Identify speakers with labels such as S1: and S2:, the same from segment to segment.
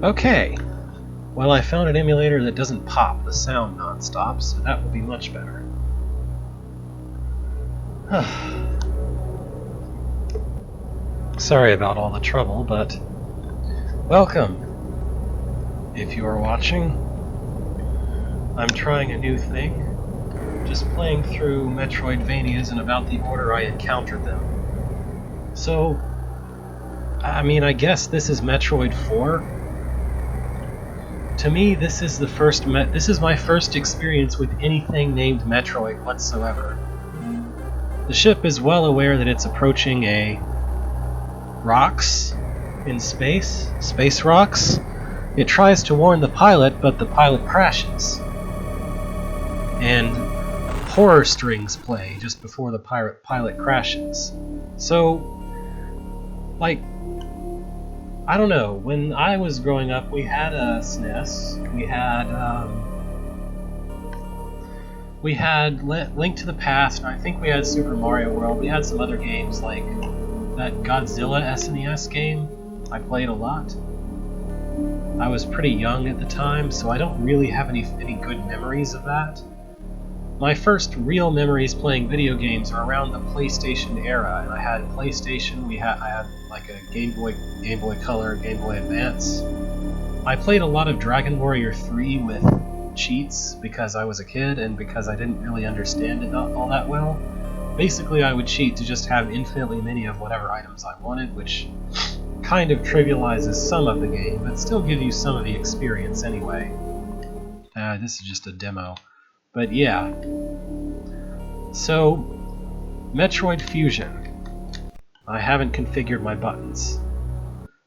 S1: Okay, well I found an emulator that doesn't pop the sound non-stop, so that will be much better. Sorry about all the trouble, but welcome. If you are watching, I'm trying a new thing. Just playing through Metroidvanias in about the order I encountered them. So, I mean, I guess this is Metroid 4. To me, this is my first experience with anything named Metroid whatsoever. The ship is well aware that it's approaching rocks in space rocks. It tries to warn the pilot, but the pilot crashes. And horror strings play just before the pilot crashes. So, like, I don't know, when I was growing up, we had a SNES, we had Link to the Past, and I think we had Super Mario World. We had some other games like that Godzilla SNES game I played a lot. I was pretty young at the time, so I don't really have any good memories of that. My first real memories playing video games are around the PlayStation era, and I had PlayStation, I had like a Game Boy Color, Game Boy Advance. I played a lot of Dragon Warrior 3 with cheats because I was a kid and because I didn't really understand it all that well. Basically, I would cheat to just have infinitely many of whatever items I wanted, which kind of trivializes some of the game, but still gives you some of the experience anyway. This is just a demo. But yeah. So, Metroid Fusion. I haven't configured my buttons.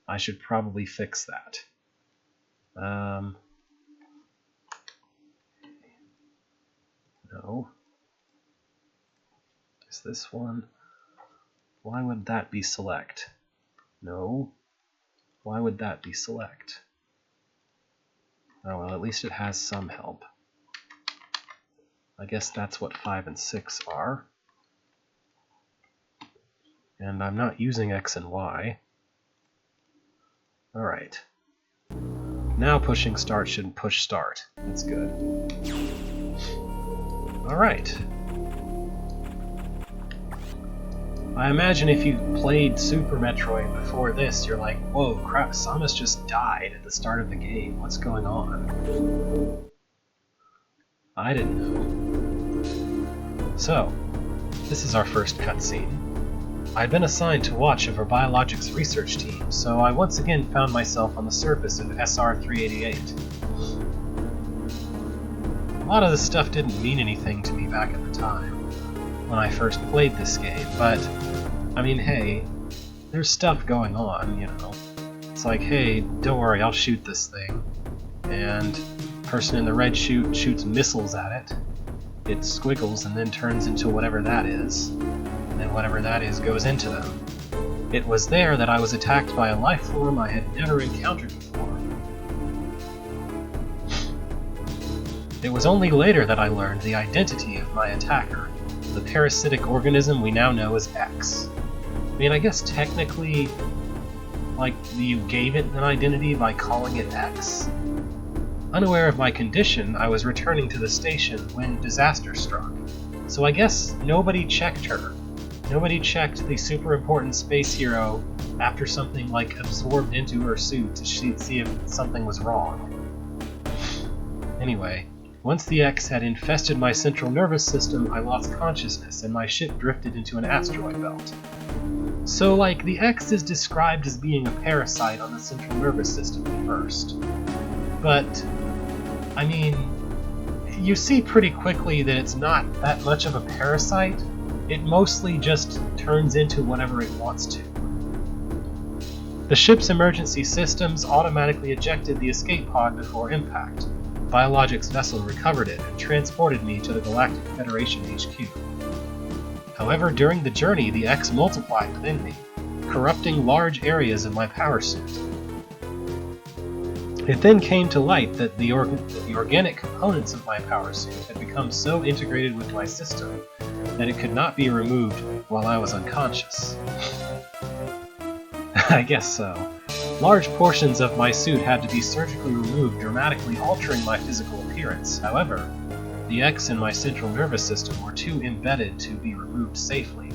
S1: I should probably fix that. No. Is this one? Why would that be select? No. Why would that be select? Oh well, at least it has some help. I guess that's what 5 and 6 are. And I'm not using X and Y. Alright. Now pushing start should push start. That's good. Alright. I imagine if you played Super Metroid before this, you're like, whoa, crap, Samus just died at the start of the game. What's going on? I didn't know. So, this is our first cutscene. I'd been assigned to watch over Biologics research team, so I once again found myself on the surface of SR-388. A lot of this stuff didn't mean anything to me back at the time, when I first played this game, but, I mean, hey, there's stuff going on, you know. It's like, hey, don't worry, I'll shoot this thing. And person in the red chute shoots missiles at it. It squiggles and then turns into whatever that is. And then whatever that is goes into them. It was there that I was attacked by a life form I had never encountered before. It was only later that I learned the identity of my attacker, the parasitic organism we now know as X. I mean, I guess technically, like, you gave it an identity by calling it X. Unaware of my condition, I was returning to the station when disaster struck. So I guess nobody checked her. Nobody checked the super important space hero after something like absorbed into her suit to see if something was wrong. Anyway, once the X had infested my central nervous system, I lost consciousness and my ship drifted into an asteroid belt. So, like, the X is described as being a parasite on the central nervous system at first. But, I mean, you see pretty quickly that it's not that much of a parasite. It mostly just turns into whatever it wants to. The ship's emergency systems automatically ejected the escape pod before impact. Biologics vessel recovered it and transported me to the Galactic Federation HQ. However, during the journey, the X multiplied within me, corrupting large areas of my power suit. It then came to light that the organic components of my power suit had become so integrated with my system that it could not be removed while I was unconscious. I guess so. Large portions of my suit had to be surgically removed, dramatically altering my physical appearance. However, the X in my central nervous system were too embedded to be removed safely.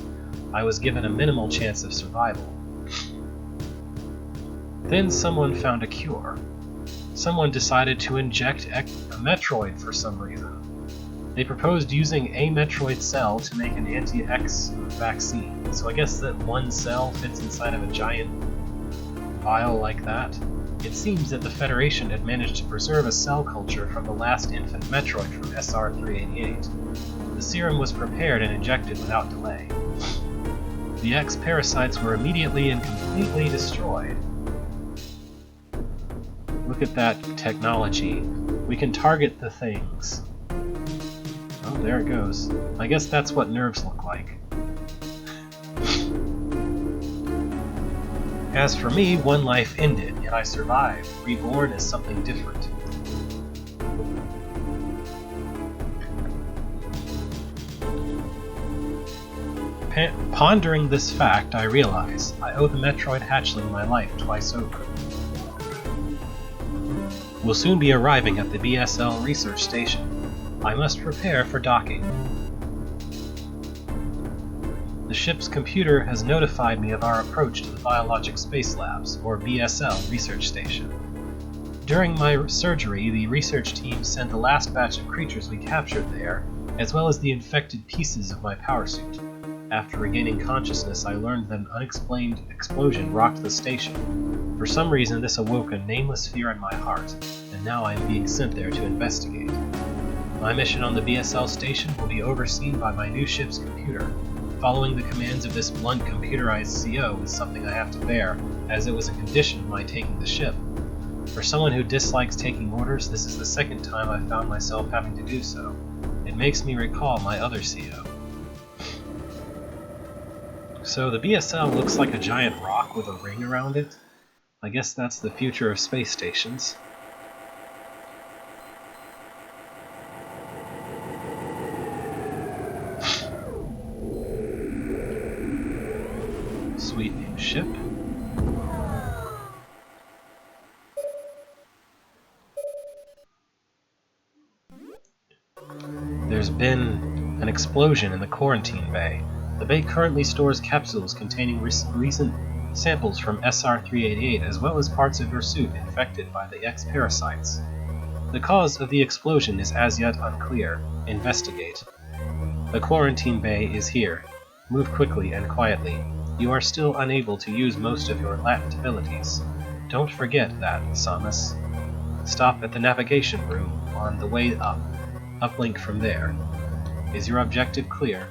S1: I was given a minimal chance of survival. Then someone found a cure. Someone decided to inject a Metroid for some reason. They proposed using a Metroid cell to make an anti-X vaccine. So I guess that one cell fits inside of a giant vial like that. It seems that the Federation had managed to preserve a cell culture from the last infant Metroid from SR-388. The serum was prepared and injected without delay. The X parasites were immediately and completely destroyed. Look at that technology. We can target the things. Oh, there it goes. I guess that's what nerves look like. As for me, one life ended, yet I survived, reborn as something different. Pondering this fact, I realize I owe the Metroid hatchling my life twice over. We'll soon be arriving at the BSL research station. I must prepare for docking. The ship's computer has notified me of our approach to the Biologic Space Labs, or BSL, research station. During my surgery, the research team sent the last batch of creatures we captured there, as well as the infected pieces of my power suit. After regaining consciousness, I learned that an unexplained explosion rocked the station. For some reason, this awoke a nameless fear in my heart, and now I am being sent there to investigate. My mission on the BSL station will be overseen by my new ship's computer. Following the commands of this blunt computerized CO is something I have to bear, as it was a condition of my taking the ship. For someone who dislikes taking orders, this is the second time I've found myself having to do so. It makes me recall my other CO. So the BSL looks like a giant rock with a ring around it. I guess that's the future of space stations. Sweet new ship. There's been an explosion in the quarantine bay. The bay currently stores capsules containing recent samples from SR-388 as well as parts of your suit infected by the X parasites. The cause of the explosion is as yet unclear. Investigate. The quarantine bay is here. Move quickly and quietly. You are still unable to use most of your latent abilities. Don't forget that, Samus. Stop at the navigation room on the way up. Uplink from there. Is your objective clear?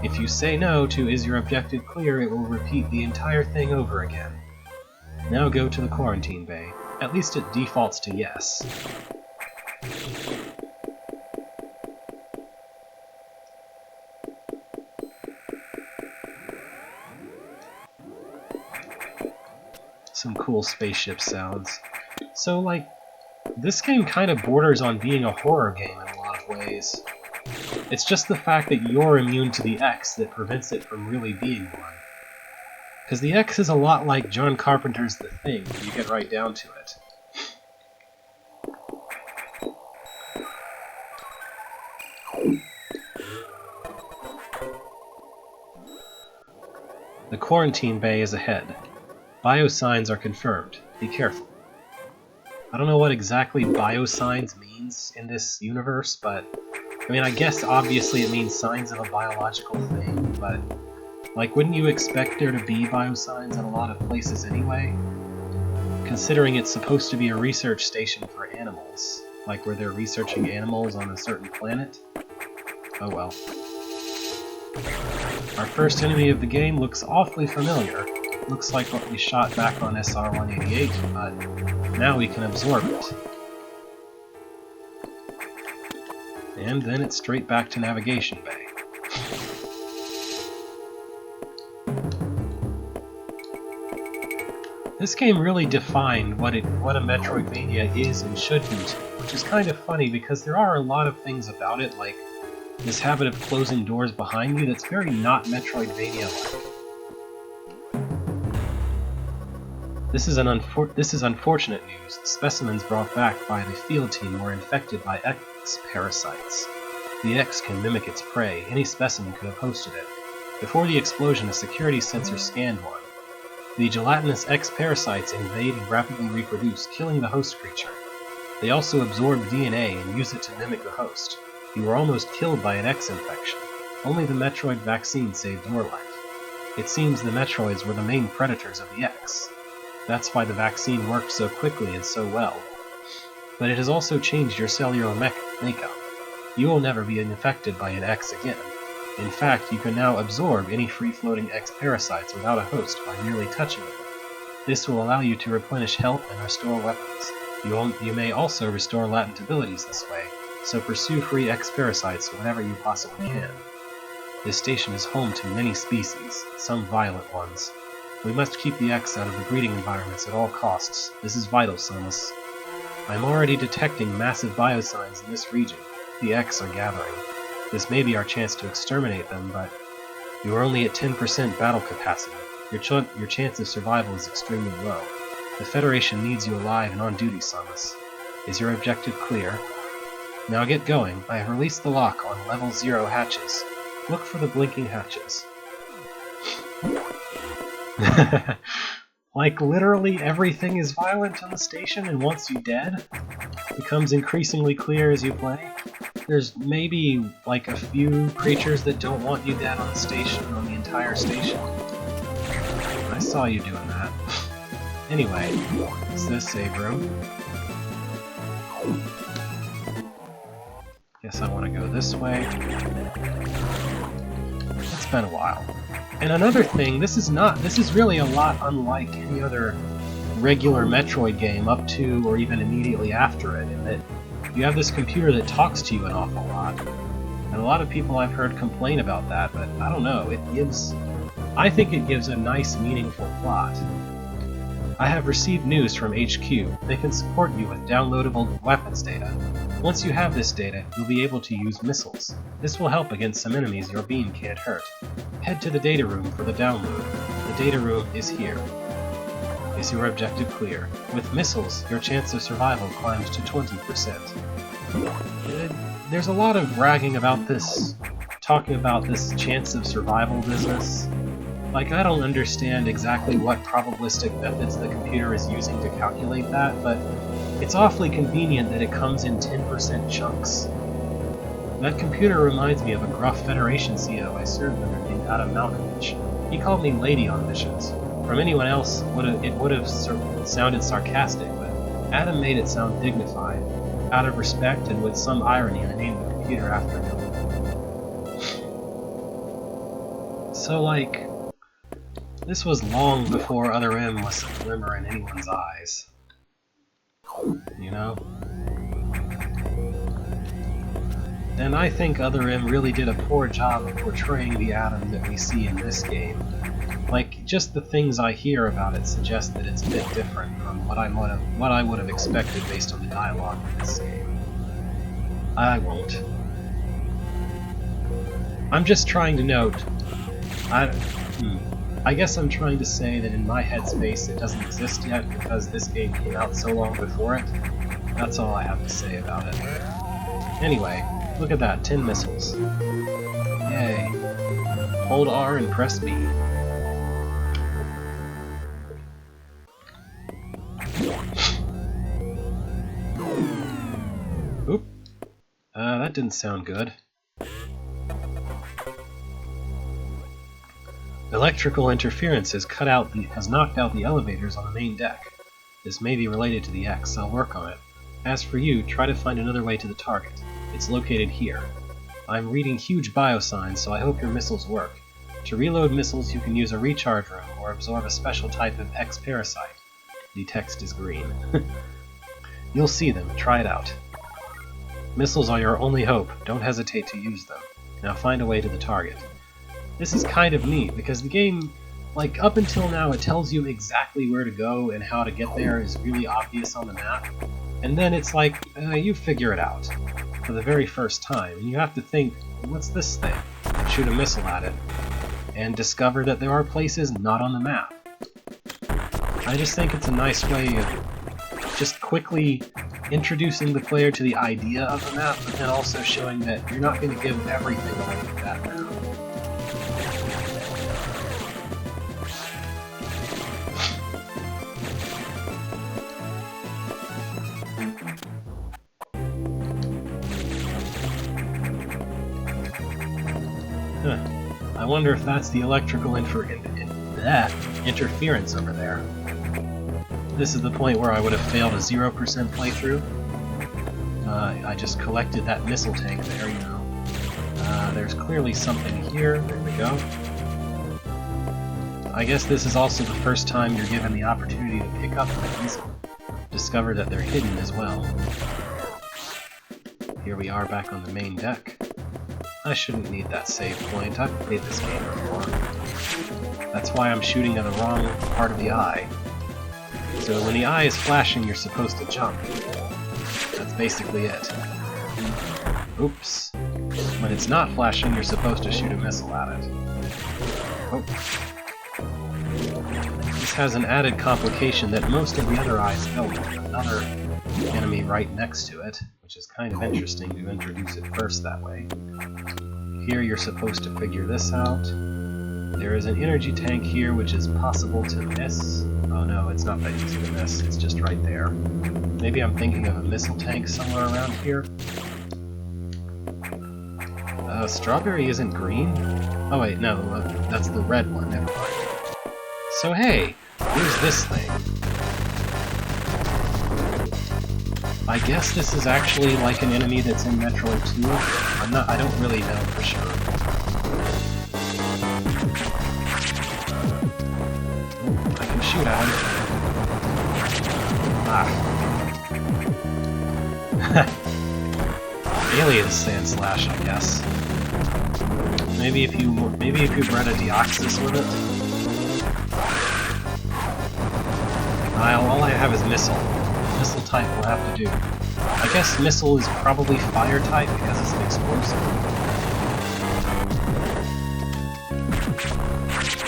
S1: If you say no to "Is your objective clear?" it will repeat the entire thing over again. Now go to the quarantine bay. At least it defaults to yes. Some cool spaceship sounds. So, like, this game kind of borders on being a horror game in a lot of ways. It's just the fact that you're immune to the X that prevents it from really being one. Because the X is a lot like John Carpenter's The Thing, when you get right down to it. The quarantine bay is ahead. Biosigns are confirmed. Be careful. I don't know what exactly biosigns means in this universe, but I mean, I guess obviously it means signs of a biological thing, but like, wouldn't you expect there to be biosigns at a lot of places anyway? Considering it's supposed to be a research station for animals, like where they're researching animals on a certain planet? Oh well. Our first enemy of the game looks awfully familiar. Looks like what we shot back on SR-188, but now we can absorb it. And then it's straight back to Navigation Bay. This game really defined what a Metroidvania is and should be to, which is kind of funny because there are a lot of things about it, like this habit of closing doors behind you that's very not Metroidvania-like. This is unfortunate news. The specimens brought back by the field team were infected by X parasites. The X can mimic its prey. Any specimen could have hosted it. Before the explosion, a security sensor scanned one. The gelatinous X parasites invade and rapidly reproduce, killing the host creature. They also absorb DNA and use it to mimic the host. You were almost killed by an X infection. Only the Metroid vaccine saved your life. It seems the Metroids were the main predators of the X. That's why the vaccine worked so quickly and so well. But it has also changed your cellular makeup. You will never be infected by an X again. In fact, you can now absorb any free-floating X parasites without a host by merely touching them. This will allow you to replenish health and restore weapons. You may also restore latent abilities this way, so pursue free X parasites whenever you possibly can. This station is home to many species, some violent ones. We must keep the X out of the breeding environments at all costs. This is vital, Samus. I'm already detecting massive biosigns in this region. The X are gathering. This may be our chance to exterminate them, but you are only at 10% battle capacity. Your chance of survival is extremely low. The Federation needs you alive and on duty, Samus. Is your objective clear? Now get going. I have released the lock on level 0 hatches. Look for the blinking hatches. Like, literally everything is violent on the station and wants you dead? Becomes increasingly clear as you play. There's maybe, like, a few creatures that don't want you dead on the station, on the entire station. I saw you doing that. Anyway, is this save room? Guess I want to go this way. It's been a while. And another thing, this is really a lot unlike any other regular Metroid game up to or even immediately after it, in that you have this computer that talks to you an awful lot. And a lot of people I've heard complain about that, but I don't know, I think it gives a nice, meaningful plot. I have received news from HQ. They can support you with downloadable weapons data. Once you have this data, you'll be able to use missiles. This will help against some enemies your beam can't hurt. Head to the data room for the download. The data room is here. Is your objective clear? With missiles, your chance of survival climbs to 20%. There's a lot of bragging about this, talking about this chance of survival business. Like, I don't understand exactly what probabilistic methods the computer is using to calculate that, but it's awfully convenient that it comes in 10% chunks. That computer reminds me of a gruff Federation CO I served under named Adam Malkovich. He called me Lady on missions. From anyone else, it would have sounded sarcastic, but Adam made it sound dignified. Out of respect and with some irony, I named the computer after him. So, like, this was long before Other M was a glimmer in anyone's eyes. You know? And I think Other M really did a poor job of portraying the Adam that we see in this game. Like, just the things I hear about it suggest that it's a bit different from what I would have expected based on the dialogue in this game. I won't. I'm just trying to note... I guess I'm trying to say that in my headspace it doesn't exist yet because this game came out so long before it. That's all I have to say about it. Anyway, look at that, 10 missiles. Yay. Hold R and press B. Oop. That didn't sound good. Electrical interference has knocked out the elevators on the main deck. This may be related to the X. I'll work on it. As for you, try to find another way to the target. It's located here. I'm reading huge biosigns, so I hope your missiles work. To reload missiles, you can use a recharge room or absorb a special type of X parasite. The text is green. You'll see them. Try it out. Missiles are your only hope. Don't hesitate to use them. Now find a way to the target. This is kind of neat, because the game, like, up until now it tells you exactly where to go and how to get there is really obvious on the map, and then it's like, you figure it out for the very first time, and you have to think, what's this thing? Shoot a missile at it, and discover that there are places not on the map. I just think it's a nice way of just quickly introducing the player to the idea of the map, but then also showing that you're not going to give everything away with that map. I wonder if that's the electrical interference over there. This is the point where I would have failed a 0% playthrough. I just collected that missile tank there, you know. There's clearly something here. There we go. I guess this is also the first time you're given the opportunity to pick up things. Discover that they're hidden as well. Here we are back on the main deck. I shouldn't need that save point. I've played this game before. That's why I'm shooting at the wrong part of the eye. So when the eye is flashing, you're supposed to jump. That's basically it. Oops. When it's not flashing, you're supposed to shoot a missile at it. Oh. This has an added complication that most of the other eyes don't. Another enemy right next to it, which is kind of interesting to introduce it first that way. Here you're supposed to figure this out. There is an energy tank here which is possible to miss. Oh no, it's not that easy to miss, it's just right there. Maybe I'm thinking of a missile tank somewhere around here. Strawberry isn't green? Oh wait, no, that's the red one, never mind. So hey, here's this thing. I guess this is actually like an enemy that's in Metroid 2. I don't really know for sure. Ooh, I can shoot at him. Ah. Alien Sand Slash, I guess. Maybe if you bred a Deoxys with it. All I have is Missile. Missile type will have to do. I guess Missile is probably fire type because it's an explosive.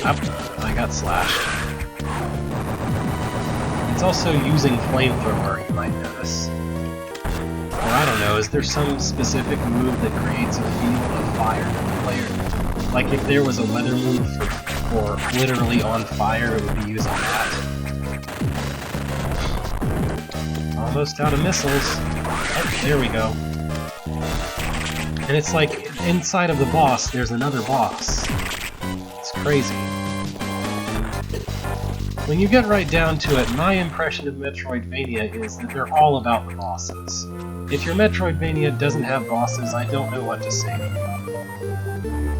S1: Oh, I got slashed. It's also using Flamethrower, you might notice. Or I don't know, is there some specific move that creates a field of fire to the player? Like if there was a weather move for literally on fire, it would be using that. Almost out of missiles. Oh, there we go. And it's like, inside of the boss, there's another boss. It's crazy. When you get right down to it, my impression of Metroidvania is that they're all about the bosses. If your Metroidvania doesn't have bosses, I don't know what to say to you.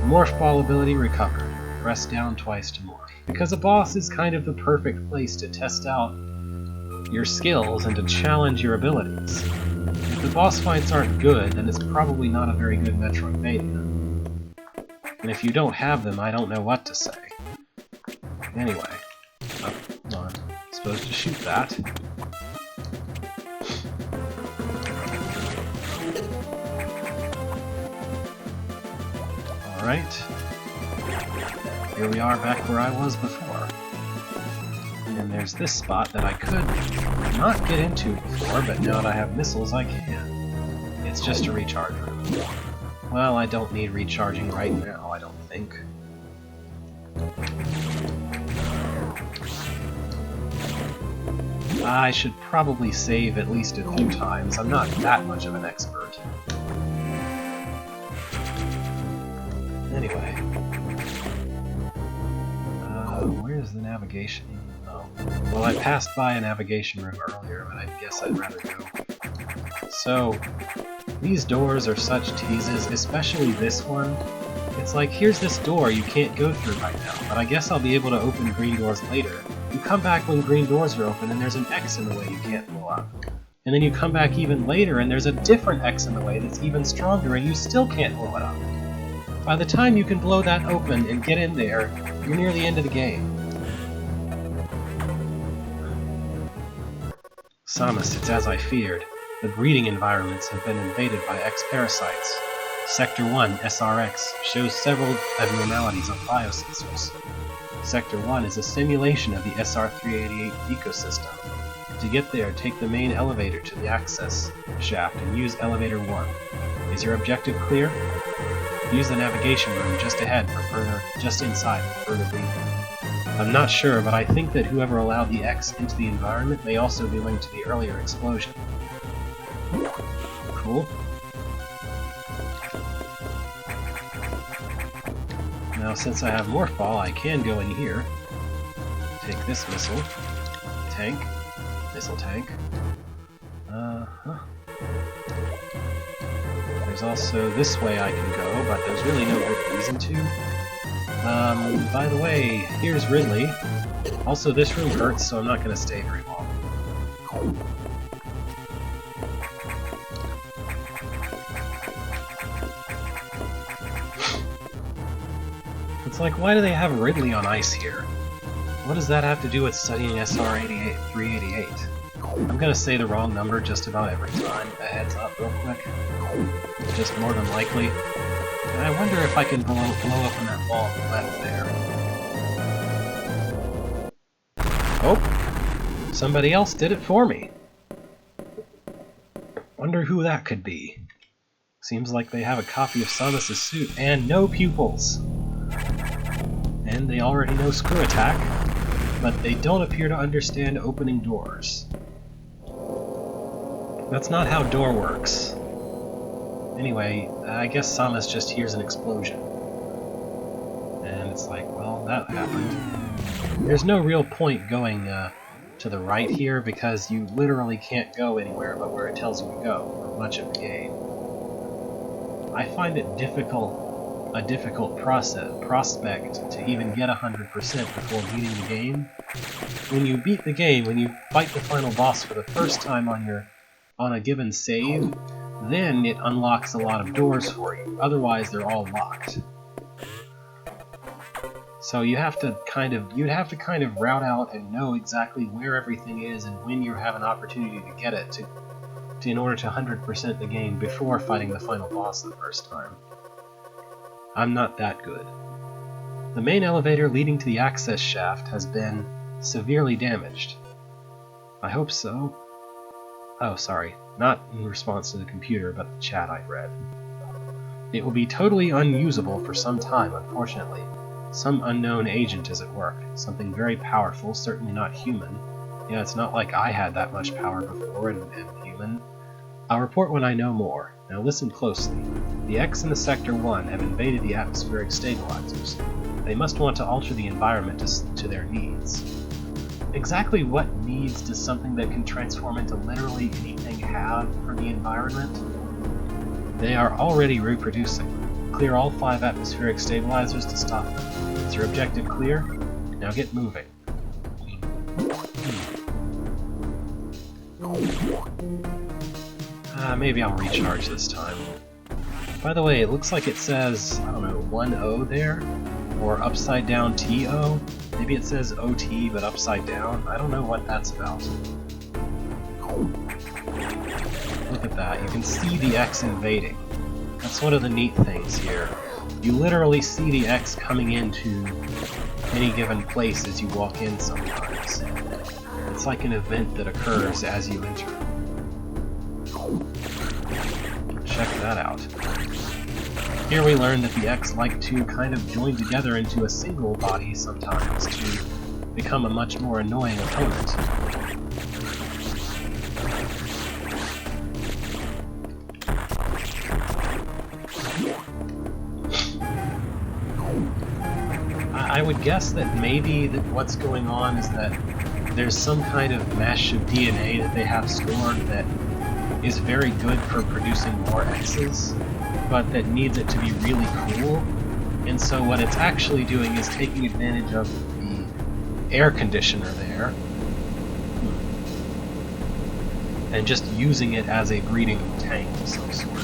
S1: Morph ball ability recovered. Press down twice to morph. Because a boss is kind of the perfect place to test out your skills and to challenge your abilities. If the boss fights aren't good, then it's probably not a very good Metroidvania. And if you don't have them, I don't know what to say. Anyway. Oh, hold on. I'm supposed to shoot that. Alright. Here we are back where I was before. And there's this spot that I could not get into before, but now that I have missiles, I can. It's just a recharge room. Well, I don't need recharging right now, I don't think. I should probably save at least a few times. I'm not that much of an expert. Anyway. Where's the navigation? Oh. Well, I passed by a navigation room earlier, but I guess I'd rather go. So, these doors are such teases, especially this one. It's like, here's this door you can't go through right now, but I guess I'll be able to open green doors later. You come back when green doors are open and there's an X in the way you can't blow up. And then you come back even later and there's a different X in the way that's even stronger and you still can't blow it up. By the time you can blow that open and get in there, you're near the end of the game. Samus, it's as I feared. The breeding environments have been invaded by X-parasites. Sector 1, SRX, shows several abnormalities on biosensors. Sector 1 is a simulation of the SR-388 ecosystem. To get there, take the main elevator to the access shaft and use Elevator 1. Is your objective clear? Use the navigation room just ahead for further, just inside for further briefing. I'm not sure, but I think that whoever allowed the X into the environment may also be linked to the earlier explosion. Cool. Now, since I have Morphball, I can go in here. Take this missile. Tank. Missile tank. There's also this way I can go, but there's really no good reason to. By the way, here's Ridley. Also, this room hurts, so I'm not going to stay very long. It's like, why do they have Ridley on ice here? What does that have to do with studying SR-388? I'm gonna say the wrong number just about every time. A heads up real quick. Just more than likely. And I wonder if I can blow up on that wall on the left there. Oh! Somebody else did it for me! Wonder who that could be. Seems like they have a copy of Samus's suit and no pupils! And they already know Screw Attack, but they don't appear to understand opening doors. That's not how door works. Anyway, I guess Samus just hears an explosion. And it's like, well, that happened. There's no real point going to the right here, because you literally can't go anywhere but where it tells you to go for much of the game. I find it a difficult prospect to even get 100% before beating the game. When you beat the game, when you fight the final boss for the first time on a given save, then it unlocks a lot of doors for you. Otherwise, they're all locked. So you'd have to kind of route out and know exactly where everything is and when you have an opportunity to get it in order to 100% the game before fighting the final boss the first time. I'm not that good. The main elevator leading to the access shaft has been severely damaged. I hope so. Oh, sorry. Not in response to the computer, but the chat I read. It will be totally unusable for some time, unfortunately. Some unknown agent is at work. Something very powerful, certainly not human. Yeah, it's not like I had that much power before and human. I'll report when I know more. Now listen closely. The X and the Sector 1 have invaded the atmospheric stabilizers. They must want to alter the environment to their needs. Exactly what needs does something that can transform into literally anything have for the environment? They are already reproducing. Clear all 5 atmospheric stabilizers to stop them. Is your objective clear? Now get moving. Maybe I'll recharge this time. By the way, it looks like it says, I don't know, 1-0 there? Or upside down T-O? Maybe it says OT, but upside down? I don't know what that's about. Look at that, you can see the X invading. That's one of the neat things here. You literally see the X coming into any given place as you walk in sometimes. It's like an event that occurs as you enter. Check that out. Here we learn that the X like to kind of join together into a single body sometimes to become a much more annoying opponent. I would guess that maybe what's going on is that there's some kind of mesh of DNA that they have stored that is very good for producing more X's, but that needs it to be really cool. And so what it's actually doing is taking advantage of the air conditioner there and just using it as a breeding tank of some sort.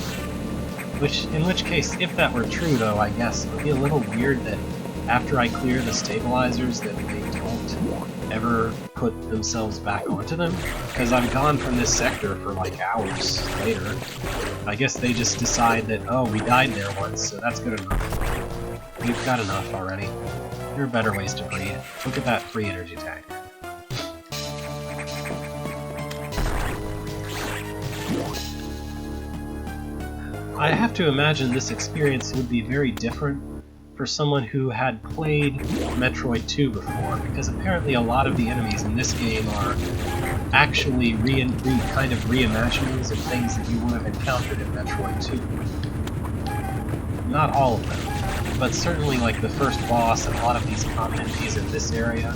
S1: In which case, if that were true though, I guess it would be a little weird that after I clear the stabilizers that they don't ever put themselves back onto them, because I'm gone from this sector for like hours later. I guess they just decide that, oh, we died there once, so that's good enough. We've got enough already. There are better ways to breed. Look at that free energy tank. I have to imagine this experience would be very different for someone who had played Metroid 2 before, because apparently a lot of the enemies in this game are actually kind of reimaginings of things that you would have encountered in Metroid 2. Not all of them, but certainly like the first boss and a lot of these common enemies in this area.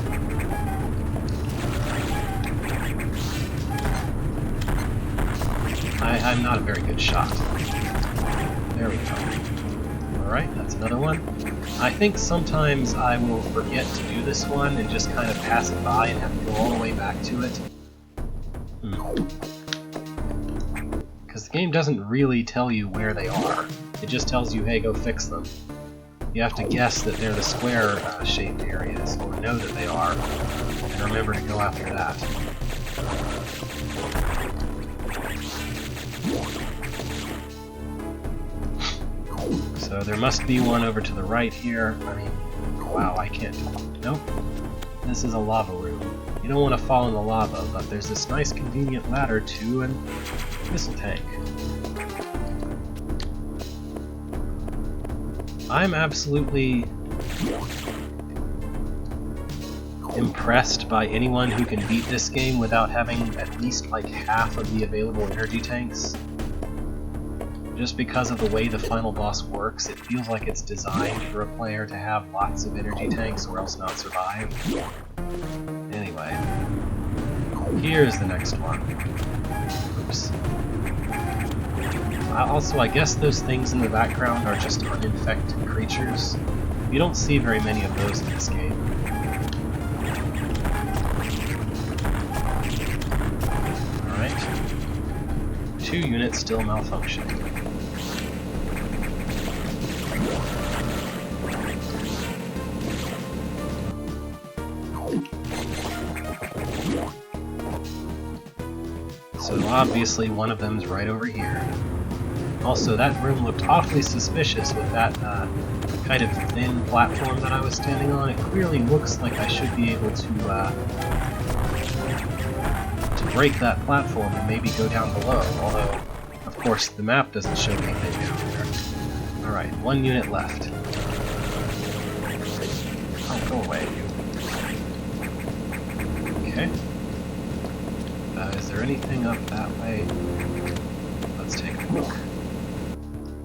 S1: I'm not a very good shot. There we go. Alright, that's another one. I think sometimes I will forget to do this one and just kind of pass it by and have to go all the way back to it. Because the game doesn't really tell you where they are. It just tells you, hey, go fix them. You have to guess that they're the square-shaped areas, or know that they are, and remember to go after that. So there must be one over to the right here. I mean, wow, I can't... Nope. This is a lava room. You don't want to fall in the lava, but there's this nice convenient ladder to a missile tank. I'm absolutely impressed by anyone who can beat this game without having at least like half of the available energy tanks. Just because of the way the final boss works, it feels like it's designed for a player to have lots of energy tanks or else not survive. Anyway, here's the next one. Oops. Also, I guess those things in the background are just uninfected creatures. You don't see very many of those in this game. Alright. 2 units still malfunctioning. So obviously one of them's right over here. Also, that room looked awfully suspicious with that kind of thin platform that I was standing on. It clearly looks like I should be able to break that platform and maybe go down below, although, of course, the map doesn't show anything down there. Alright, 1 unit left. Oh, go away, you. Okay. Is there anything up that way? Let's take a look.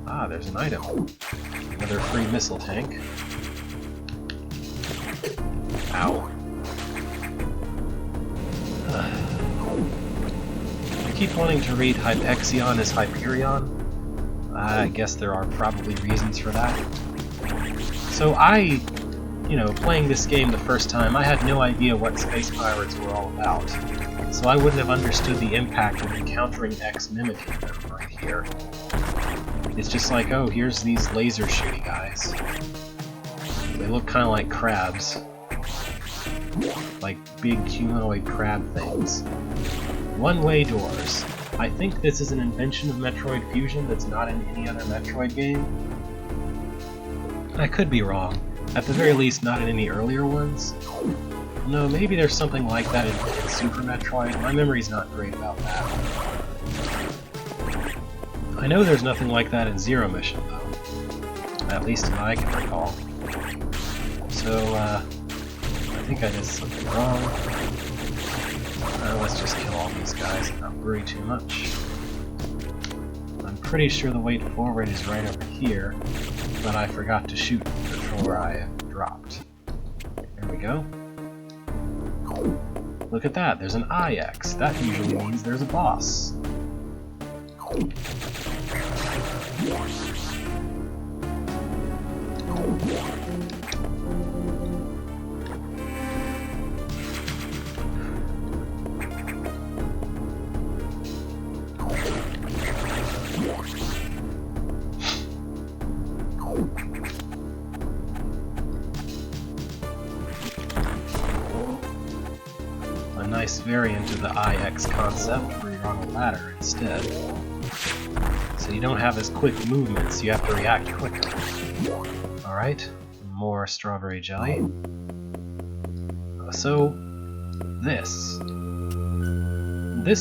S1: Ah, there's an item. Another free missile tank. Ow. I keep wanting to read Hypexion as Hyperion. I guess there are probably reasons for that. So playing this game the first time, I had no idea what Space Pirates were all about. So I wouldn't have understood the impact of encountering X mimicking them right here. It's just like, oh, here's these laser shooty guys. They look kind of like crabs. Like big humanoid crab things. One-way doors. I think this is an invention of Metroid Fusion that's not in any other Metroid game. I could be wrong. At the very least, not in any earlier ones. No, maybe there's something like that in Super Metroid. My memory's not great about that. I know there's nothing like that in Zero Mission, though. At least that I can recall. So, I think I did something wrong. Let's just kill all these guys and not worry too much. I'm pretty sure the way forward is right over here, but I forgot to shoot before I dropped. There we go. Look at that, there's an IX. That usually means there's a boss. A nice variant of the IX concept where you're on a ladder instead. So you don't have as quick movements, you have to react quicker. Alright, more strawberry jelly. So, this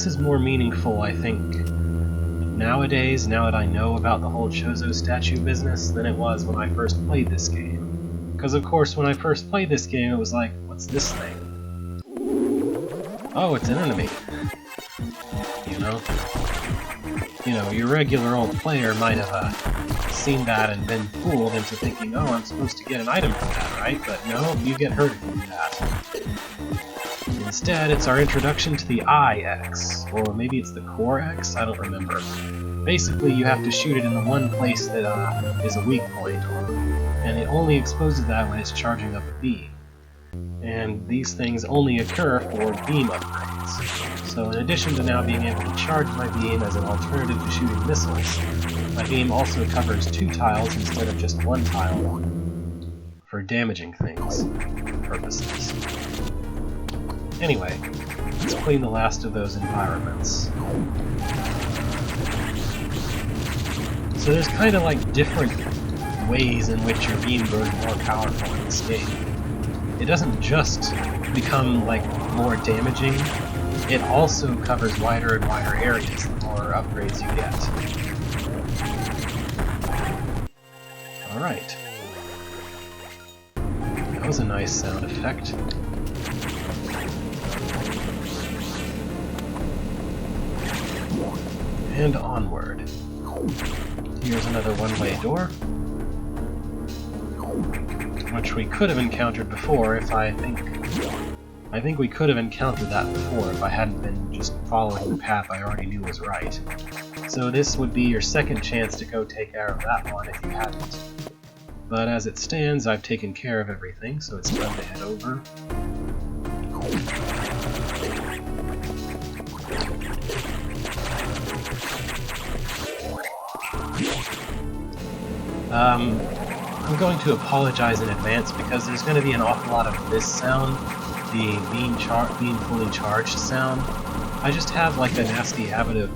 S1: is more meaningful, I think, nowadays, now that I know about the whole Chozo statue business, than it was when I first played this game. Because of course, when I first played this game, it was like, what's this thing? Oh, it's an enemy. You know, your regular old player might have seen that and been fooled into thinking, oh, I'm supposed to get an item from that, right? But no, you get hurt if you do that. Instead, it's our introduction to the IX, or maybe it's the Core X, I don't remember. Basically, you have to shoot it in the one place that is a weak point, and it only exposes that when it's charging up a beam. And these things only occur for beam upgrades. So in addition to now being able to charge my beam as an alternative to shooting missiles, my beam also covers 2 tiles instead of just 1 tile for damaging things purposes. Anyway, let's clean the last of those environments. So there's kind of like different ways in which your beam grows more powerful in this game. It doesn't just become like more damaging, it also covers wider and wider areas the more upgrades you get. Alright. That was a nice sound effect. And onward. Here's another one-way door, which we could have encountered before if I think we could have encountered that before if I hadn't been just following the path I already knew was right. So this would be your second chance to go take care of that one if you hadn't. But as it stands, I've taken care of everything, so it's time to head over. I'm going to apologize in advance because there's going to be an awful lot of this sound, the being fully charged sound. I just have like a nasty habit of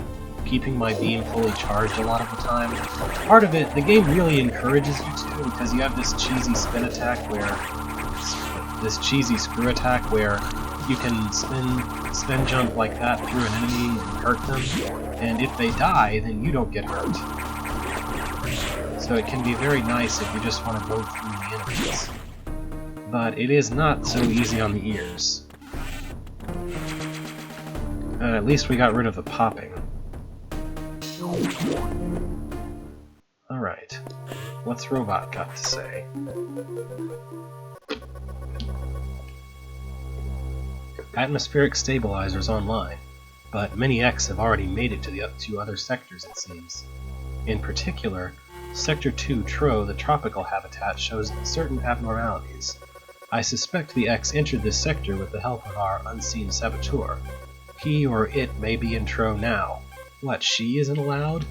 S1: keeping my beam fully charged a lot of the time. Part of it, the game really encourages you to, because you have this cheesy spin attack screw attack where you can spin jump like that through an enemy and hurt them, and if they die, then you don't get hurt. So it can be very nice if you just want to go through the enemies. But it is not so easy on the ears. At least we got rid of the popping. Alright, what's Robot got to say? Atmospheric stabilizers online, but many X have already made it to the two other sectors, it seems. In particular, Sector 2 Tro, the tropical habitat, shows certain abnormalities. I suspect the X entered this sector with the help of our unseen saboteur. He or it may be in Tro now. What, she isn't allowed?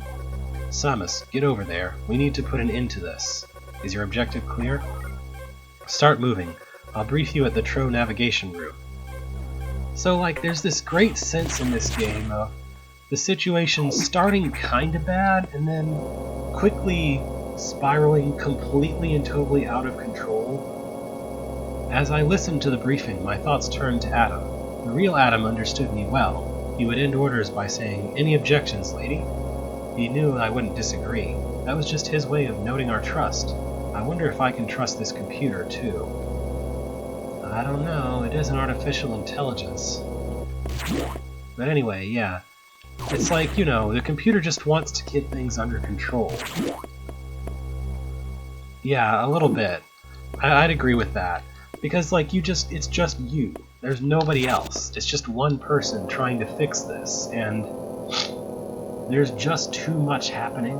S1: Samus, get over there. We need to put an end to this. Is your objective clear? Start moving. I'll brief you at the Tro navigation room. So, like, there's this great sense in this game of the situation starting kinda bad and then quickly spiraling completely and totally out of control. As I listened to the briefing, my thoughts turned to Adam. The real Adam understood me well. He would end orders by saying, "Any objections, lady?" He knew I wouldn't disagree. That was just his way of noting our trust. I wonder if I can trust this computer, too. I don't know, it is an artificial intelligence. But anyway, yeah. It's like, you know, the computer just wants to get things under control. Yeah, a little bit. I'd agree with that. Because, like, it's just you. There's nobody else. It's just one person trying to fix this, and there's just too much happening,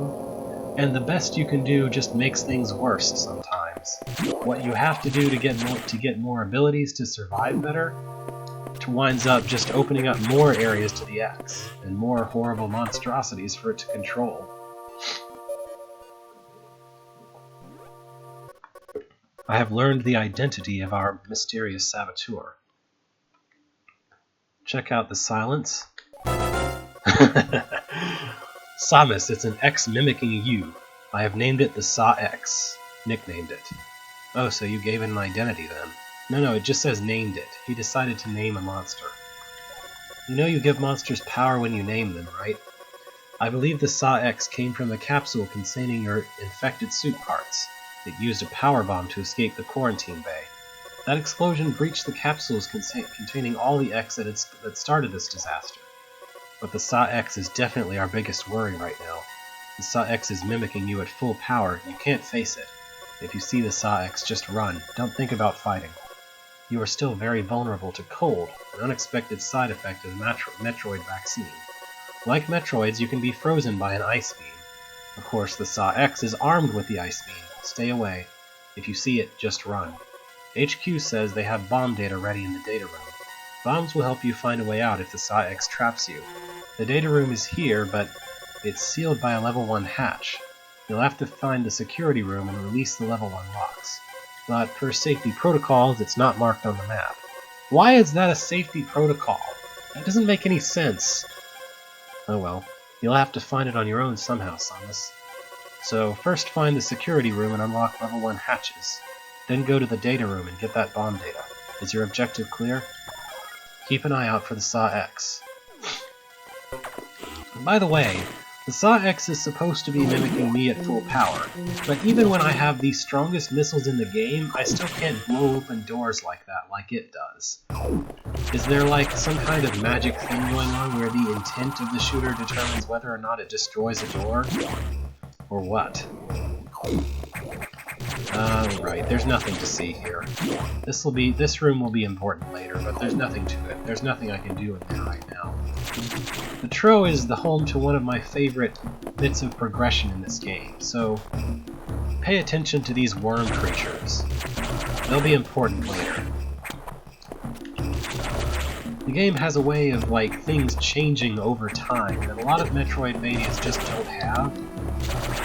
S1: and the best you can do just makes things worse sometimes. What you have to do to get more abilities to survive better winds up just opening up more areas to the X, and more horrible monstrosities for it to control. I have learned the identity of our mysterious saboteur. Check out the silence. Samus, it's an X mimicking you. I have named it the Sa-X. Nicknamed it. Oh, so you gave it an identity then. No, it just says named it. He decided to name a monster. You know you give monsters power when you name them, right? I believe the Sa-X came from the capsule containing your infected suit parts. It used a power bomb to escape the quarantine bay. That explosion breached the capsules containing all the X that started this disaster. But the Sa-X is definitely our biggest worry right now. The Sa-X is mimicking you at full power. You can't face it. If you see the Sa-X, just run. Don't think about fighting. You are still very vulnerable to cold, an unexpected side effect of the Metroid vaccine. Like Metroids, you can be frozen by an ice beam. Of course, the Sa-X is armed with the ice beam. Stay away. If you see it, just run. HQ says they have bomb data ready in the data room. Bombs will help you find a way out if the Sa-X traps you. The data room is here, but it's sealed by a level 1 hatch. You'll have to find the security room and release the level 1 locks. But per safety protocols, it's not marked on the map. Why is that a safety protocol? That doesn't make any sense. Oh well, you'll have to find it on your own somehow, Samus. So first find the security room and unlock level 1 hatches. Then go to the data room and get that bomb data. Is your objective clear? Keep an eye out for the Sa-X. By the way, the Sa-X is supposed to be mimicking me at full power, but even when I have the strongest missiles in the game, I still can't blow open doors like that, like it does. Is there like some kind of magic thing going on where the intent of the shooter determines whether or not it destroys a door? Or what? Right, there's nothing to see here. This room will be important later, but there's nothing to it. There's nothing I can do in there right now. The Tro is the home to one of my favorite bits of progression in this game, so pay attention to these worm creatures. They'll be important later. The game has a way of, like, things changing over time that a lot of Metroidvanias just don't have.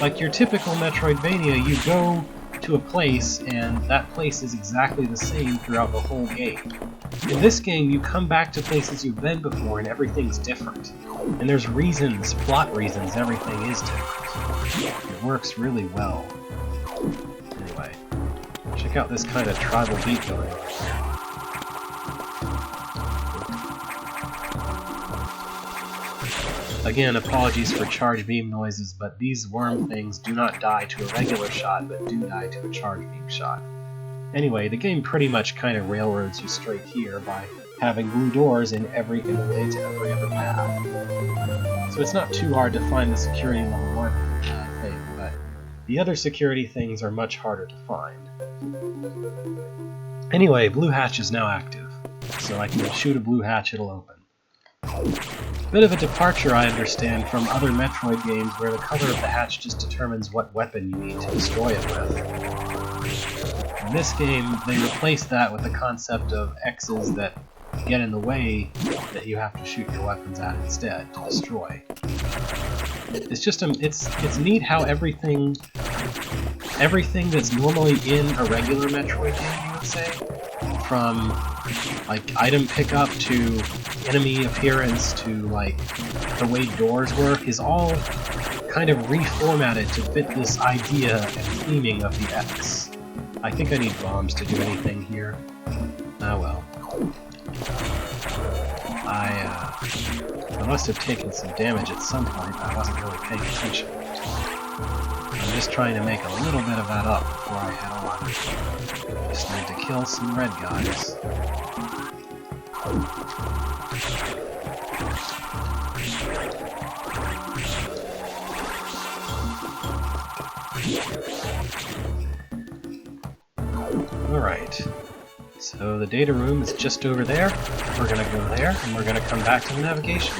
S1: Like your typical Metroidvania, you go to a place, and that place is exactly the same throughout the whole game. In this game, you come back to places you've been before, and everything's different. And there's reasons, plot reasons, everything is different. It works really well. Anyway, check out this kind of tribal beat going on. Again, apologies for charge beam noises, but these worm things do not die to a regular shot, but do die to a charge beam shot. Anyway, the game pretty much kind of railroads you straight here by having blue doors in the way to every other path. So it's not too hard to find the security level 1 thing, but the other security things are much harder to find. Anyway, blue hatch is now active, so I can shoot a blue hatch, it'll open. Bit of a departure, I understand, from other Metroid games where the color of the hatch just determines what weapon you need to destroy it with. In this game, they replaced that with the concept of X's that get in the way that you have to shoot your weapons at instead to destroy. It's just it's neat how everything that's normally in a regular Metroid game, you would say, from like item pickup to enemy appearance to like the way doors work, is all kind of reformatted to fit this idea and theming of the X. I think I need bombs to do anything here. Ah well. I must have taken some damage at some point. I wasn't really paying attention. I'm just trying to make a little bit of that up before I head on. Just need to kill some red guys. Alright, so the data room is just over there. We're gonna go there, and we're gonna come back to the navigation.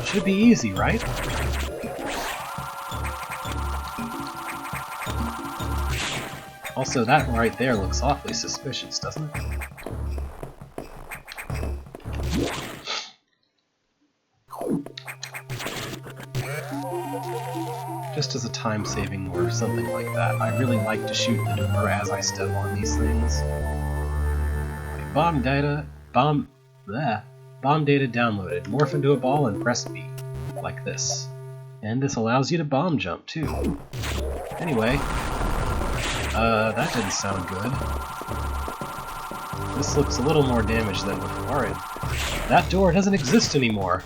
S1: Should be easy, right? Also, that right there looks awfully suspicious, doesn't it? Just as a time-saving or something like that. I really like to shoot the door as I step on these things. Okay, bomb data downloaded. Morph into a ball and press B, like this. And this allows you to bomb jump too. Anyway, That didn't sound good. This looks a little more damaged than before, and that door doesn't exist anymore.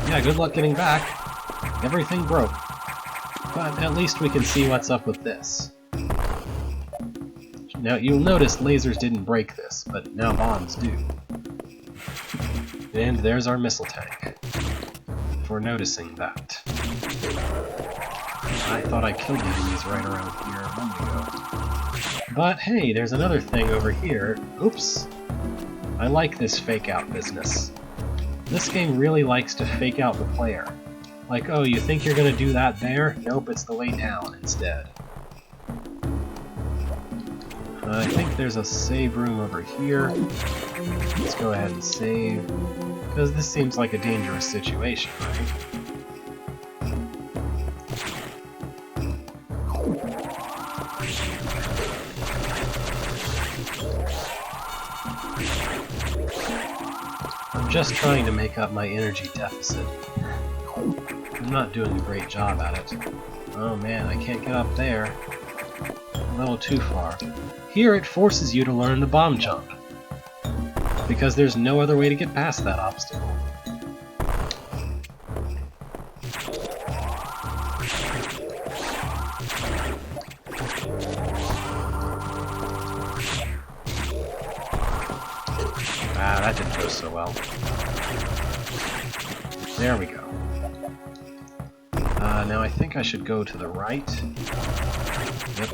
S1: Yeah, good luck getting back. Everything broke. But at least we can see what's up with this. Now, you'll notice lasers didn't break this, but now bombs do. And there's our missile tank. For noticing that. I thought I killed the enemies right around here a moment ago. But hey, there's another thing over here. Oops. I like this fake-out business. This game really likes to fake out the player. Like, oh, you think you're gonna do that there? Nope, it's the way down instead. I think there's a save room over here. Let's go ahead and save. Because this seems like a dangerous situation, right? I'm just trying to make up my energy deficit. I'm not doing a great job at it. Oh man, I can't get up there. A little too far. Here it forces you to learn the bomb jump. Because there's no other way to get past that obstacle. Ah, that didn't go so well. There we go. Now I think I should go to the right. Yep.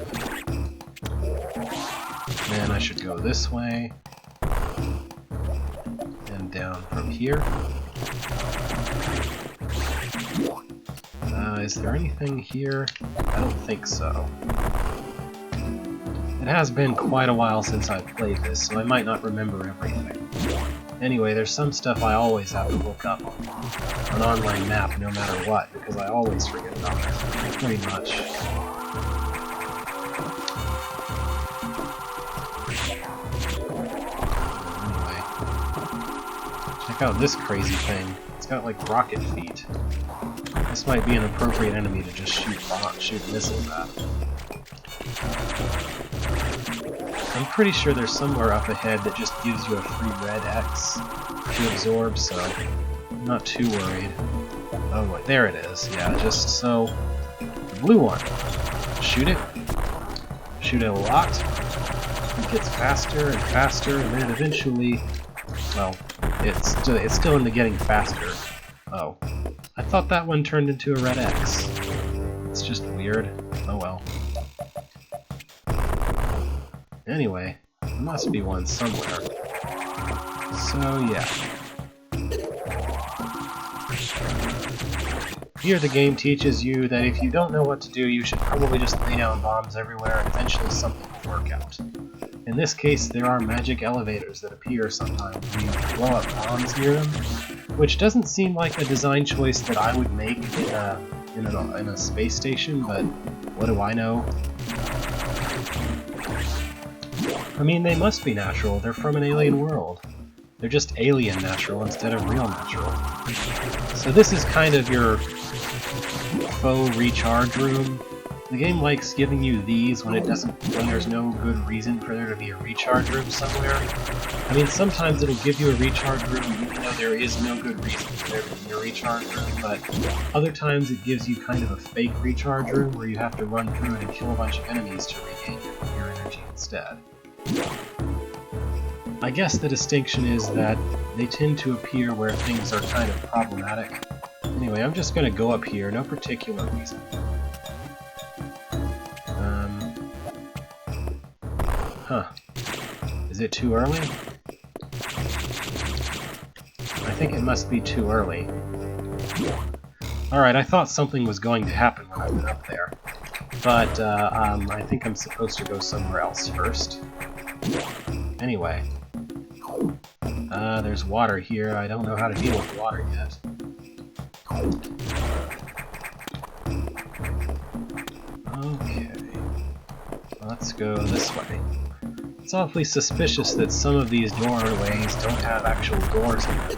S1: Then I should go this way. And down from here. Is there anything here? I don't think so. It has been quite a while since I've played this, so I might not remember everything. Anyway, there's some stuff I always have to look up on an online map no matter what, because I always forget about it, pretty much. Anyway, check out this crazy thing. It's got like rocket feet. This might be an appropriate enemy to just shoot missiles at. I'm pretty sure there's somewhere up ahead that just gives you a free red X to absorb, so I'm not too worried. Oh, wait, there it is. Yeah, just so... The blue one. Shoot it. Shoot it a lot. It gets faster and faster, and then eventually... Well, it's still into getting faster. Oh. I thought that one turned into a red X. It's just weird. Oh well. Anyway, there must be one somewhere. So, yeah. Here the game teaches you that if you don't know what to do, you should probably just lay down bombs everywhere and eventually something will work out. In this case, there are magic elevators that appear sometimes when you blow up bombs near them, which doesn't seem like a design choice that I would make in a space station, but what do I know? I mean, they must be natural. They're from an alien world. They're just alien natural instead of real natural. So this is kind of your faux recharge room. The game likes giving you these when there's no good reason for there to be a recharge room somewhere. I mean, sometimes it'll give you a recharge room even though there is no good reason for there to be a recharge room, but other times it gives you kind of a fake recharge room where you have to run through it and kill a bunch of enemies to regain your energy instead. I guess the distinction is that they tend to appear where things are kind of problematic. Anyway, I'm just gonna go up here, no particular reason. Huh. Is it too early? I think it must be too early. Alright, I thought something was going to happen when I went up there. But, I think I'm supposed to go somewhere else first. Anyway. There's water here. I don't know how to deal with water yet. Okay. Let's go this way. It's awfully suspicious that some of these doorways don't have actual doors in them.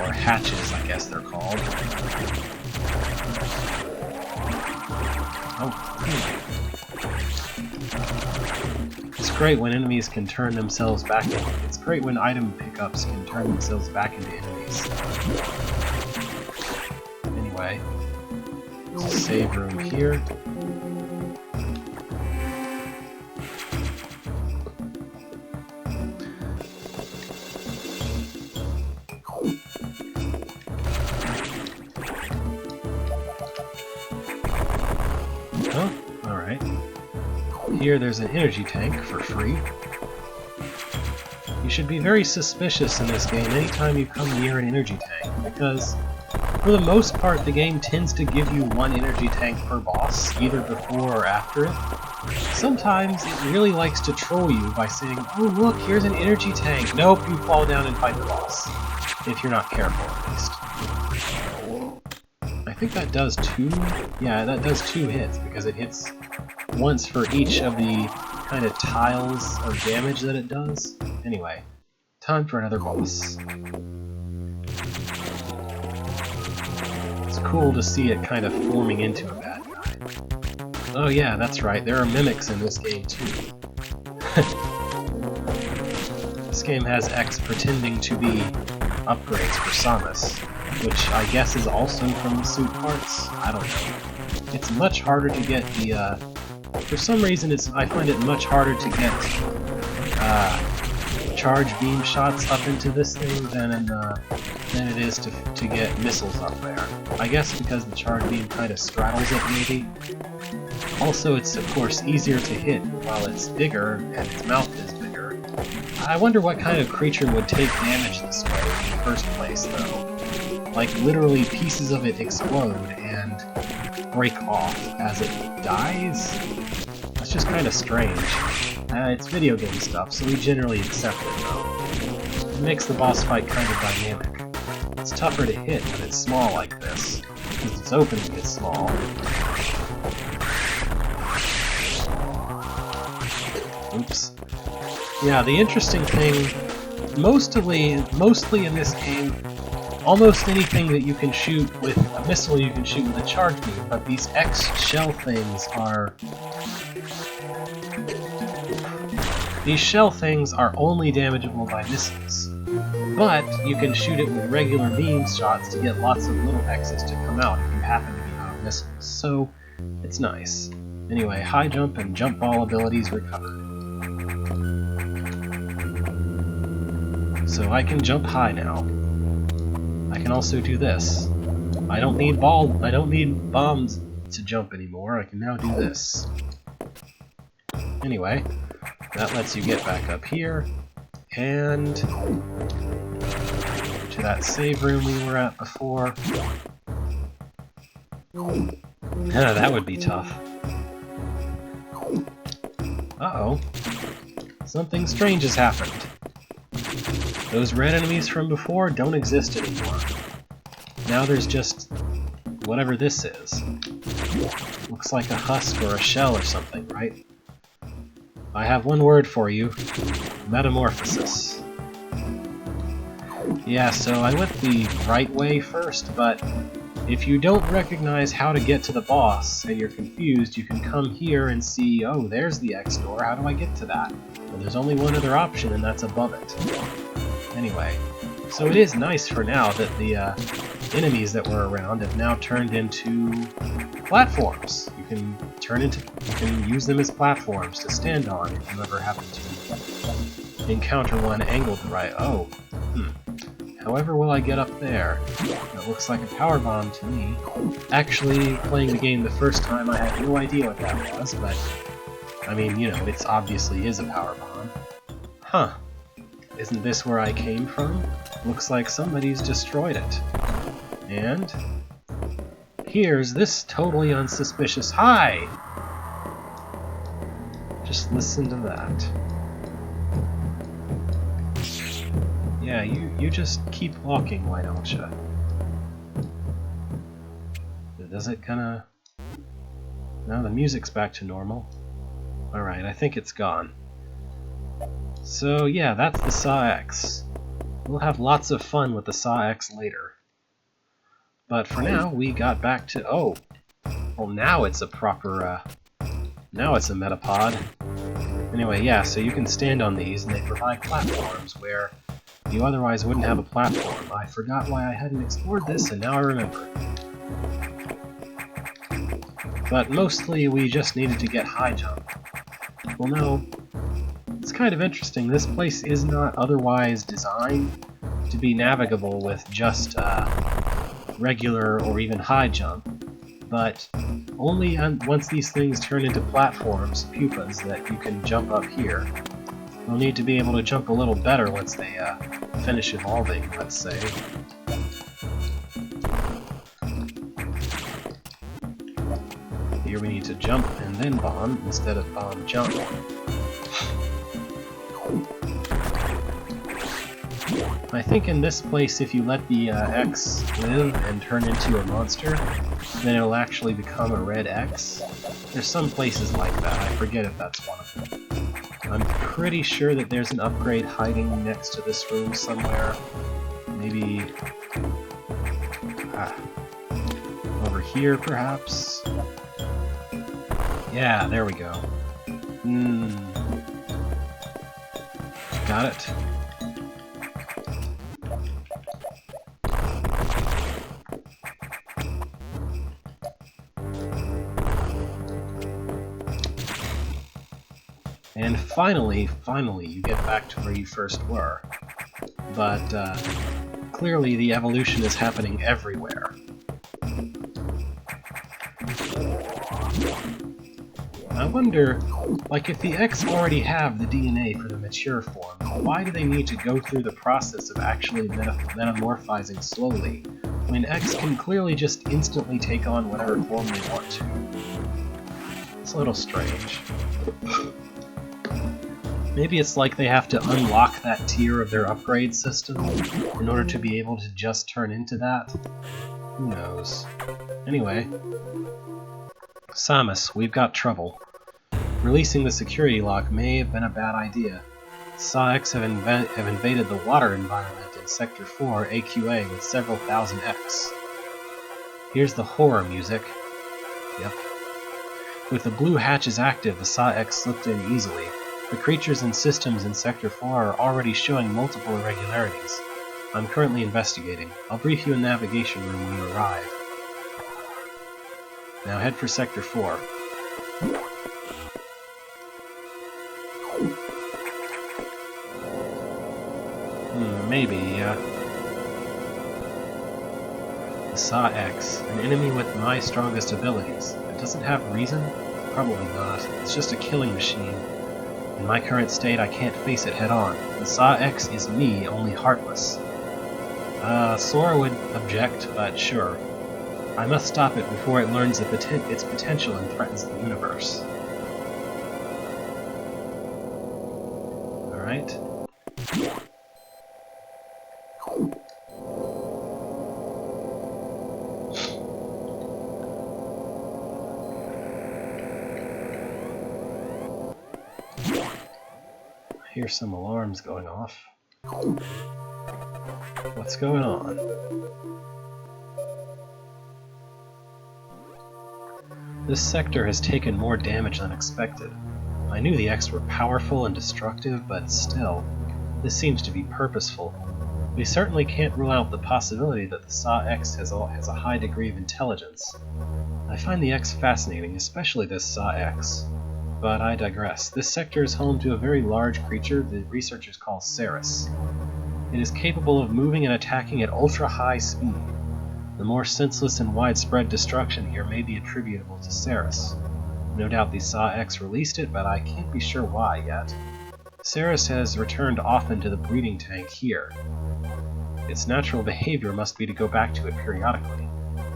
S1: Or hatches, I guess they're called. Oh, great when enemies can turn themselves back in. It's great when item pickups can turn themselves back into enemies. Anyway, there's a save room here. Oh, alright. Here there's an energy tank for free. You should be very suspicious in this game anytime you come near an energy tank, because for the most part the game tends to give you one energy tank per boss, either before or after it. Sometimes it really likes to troll you by saying, oh look, here's an energy tank. Nope, you fall down and fight the boss. If you're not careful, at least. I think that does two... yeah, that does 2 hits, because it hits once for each of the kind of tiles of damage that it does. Anyway, time for another boss. It's cool to see it kind of forming into a bad guy. Oh yeah, that's right, there are mimics in this game too. This game has X pretending to be upgrades for Samus, which I guess is also from the suit parts? I don't know. It's much harder to get the, for some reason I find it much harder to get, charge beam shots up into this thing than it is to get missiles up there. I guess because the charge beam kind of straddles it, maybe. Also, it's of course easier to hit while it's bigger and its mouth is bigger. I wonder what kind of creature would take damage this way in the first place, though. Like, literally pieces of it explode and break off as it dies? That's just kind of strange. It's video game stuff, so we generally accept it, though. It makes the boss fight kind of dynamic. It's tougher to hit when it's small like this, because its opening is small. Oops. Yeah, the interesting thing, mostly in this game, almost anything that you can shoot with a missile you can shoot with a charge beam, but these X shell things are... these shell things are only damageable by missiles. But you can shoot it with regular beam shots to get lots of little X's to come out if you happen to be out of missiles. So, it's nice. Anyway, high jump and jump ball abilities recovered. So I can jump high now. I can also do this. I don't need bombs to jump anymore, I can now do this. Anyway, that lets you get back up here, and to that save room we were at before. That would be tough. Uh-oh. Something strange has happened. Those red enemies from before don't exist anymore. Now there's just whatever this is. Looks like a husk or a shell or something, right? I have one word for you. Metamorphosis. Yeah, so I went the right way first, but if you don't recognize how to get to the boss and you're confused, you can come here and see, oh, there's the X door, how do I get to that? Well, there's only one other option, and that's above it. Know. So it is nice for now that the enemies that were around have now turned into platforms. You can use them as platforms to stand on if you ever happen to encounter one angled right. Oh, However will I get up there? That looks like a power bomb to me. Actually, playing the game the first time I had no idea what that was, but I mean, you know, it obviously is a power bomb. Huh. Isn't this where I came from? Looks like somebody's destroyed it. And here's this totally unsuspicious hi! Just listen to that. Yeah, you just keep walking, why don't you? Does it kinda... Now the music's back to normal. Alright, I think it's gone. So yeah, that's the Saw X. We'll have lots of fun with the Saw X later. But for now, we got back to... Oh! Well, now it's a proper, now it's a Metapod. Anyway, yeah, so you can stand on these, and they provide platforms where you otherwise wouldn't have a platform. I forgot why I hadn't explored this, and now I remember. But mostly we just needed to get high jump. Well, no, it's kind of interesting. This place is not otherwise designed to be navigable with just regular or even high jump, but only once these things turn into platforms, pupas, that you can jump up here. You'll need to be able to jump a little better once they finish evolving, let's say. Here we need to jump and then bomb instead of bomb jump. I think in this place, if you let the X live and turn into a monster, then it'll actually become a red X. There's some places like that, I forget if that's one of them. I'm pretty sure that there's an upgrade hiding next to this room somewhere. Maybe... over here, perhaps? Yeah, there we go. Got it. And finally, you get back to where you first were. But, clearly the evolution is happening everywhere. I wonder, like, if the X already have the DNA for the mature form, why do they need to go through the process of actually metamorphizing slowly, when X can clearly just instantly take on whatever form they want to? It's a little strange. Maybe it's like they have to unlock that tier of their upgrade system in order to be able to just turn into that? Who knows? Anyway, Samus, we've got trouble. Releasing the security lock may have been a bad idea. Sax have invaded the water environment in Sector 4 AQA with several thousand X. Here's the horror music. Yep. With the blue hatches active, the Sax slipped in easily. The creatures and systems in Sector 4 are already showing multiple irregularities. I'm currently investigating. I'll brief you in navigation room when you arrive. Now head for Sector 4. Maybe, yeah. The Sax, an enemy with my strongest abilities. It doesn't have reason? Probably not. It's just a killing machine. In my current state, I can't face it head-on. The Sax is me, only heartless. Sora would object, but sure. I must stop it before it learns its potential and threatens the universe. Alright. I hear some alarms going off. What's going on? This sector has taken more damage than expected. I knew the X were powerful and destructive, but still, this seems to be purposeful. We certainly can't rule out the possibility that the Sax has a high degree of intelligence. I find the X fascinating, especially this Sax. But I digress. This sector is home to a very large creature the researchers call Ceres. It is capable of moving and attacking at ultra-high speed. The more senseless and widespread destruction here may be attributable to Ceres. No doubt the Sax released it, but I can't be sure why yet. Ceres has returned often to the breeding tank here. Its natural behavior must be to go back to it periodically.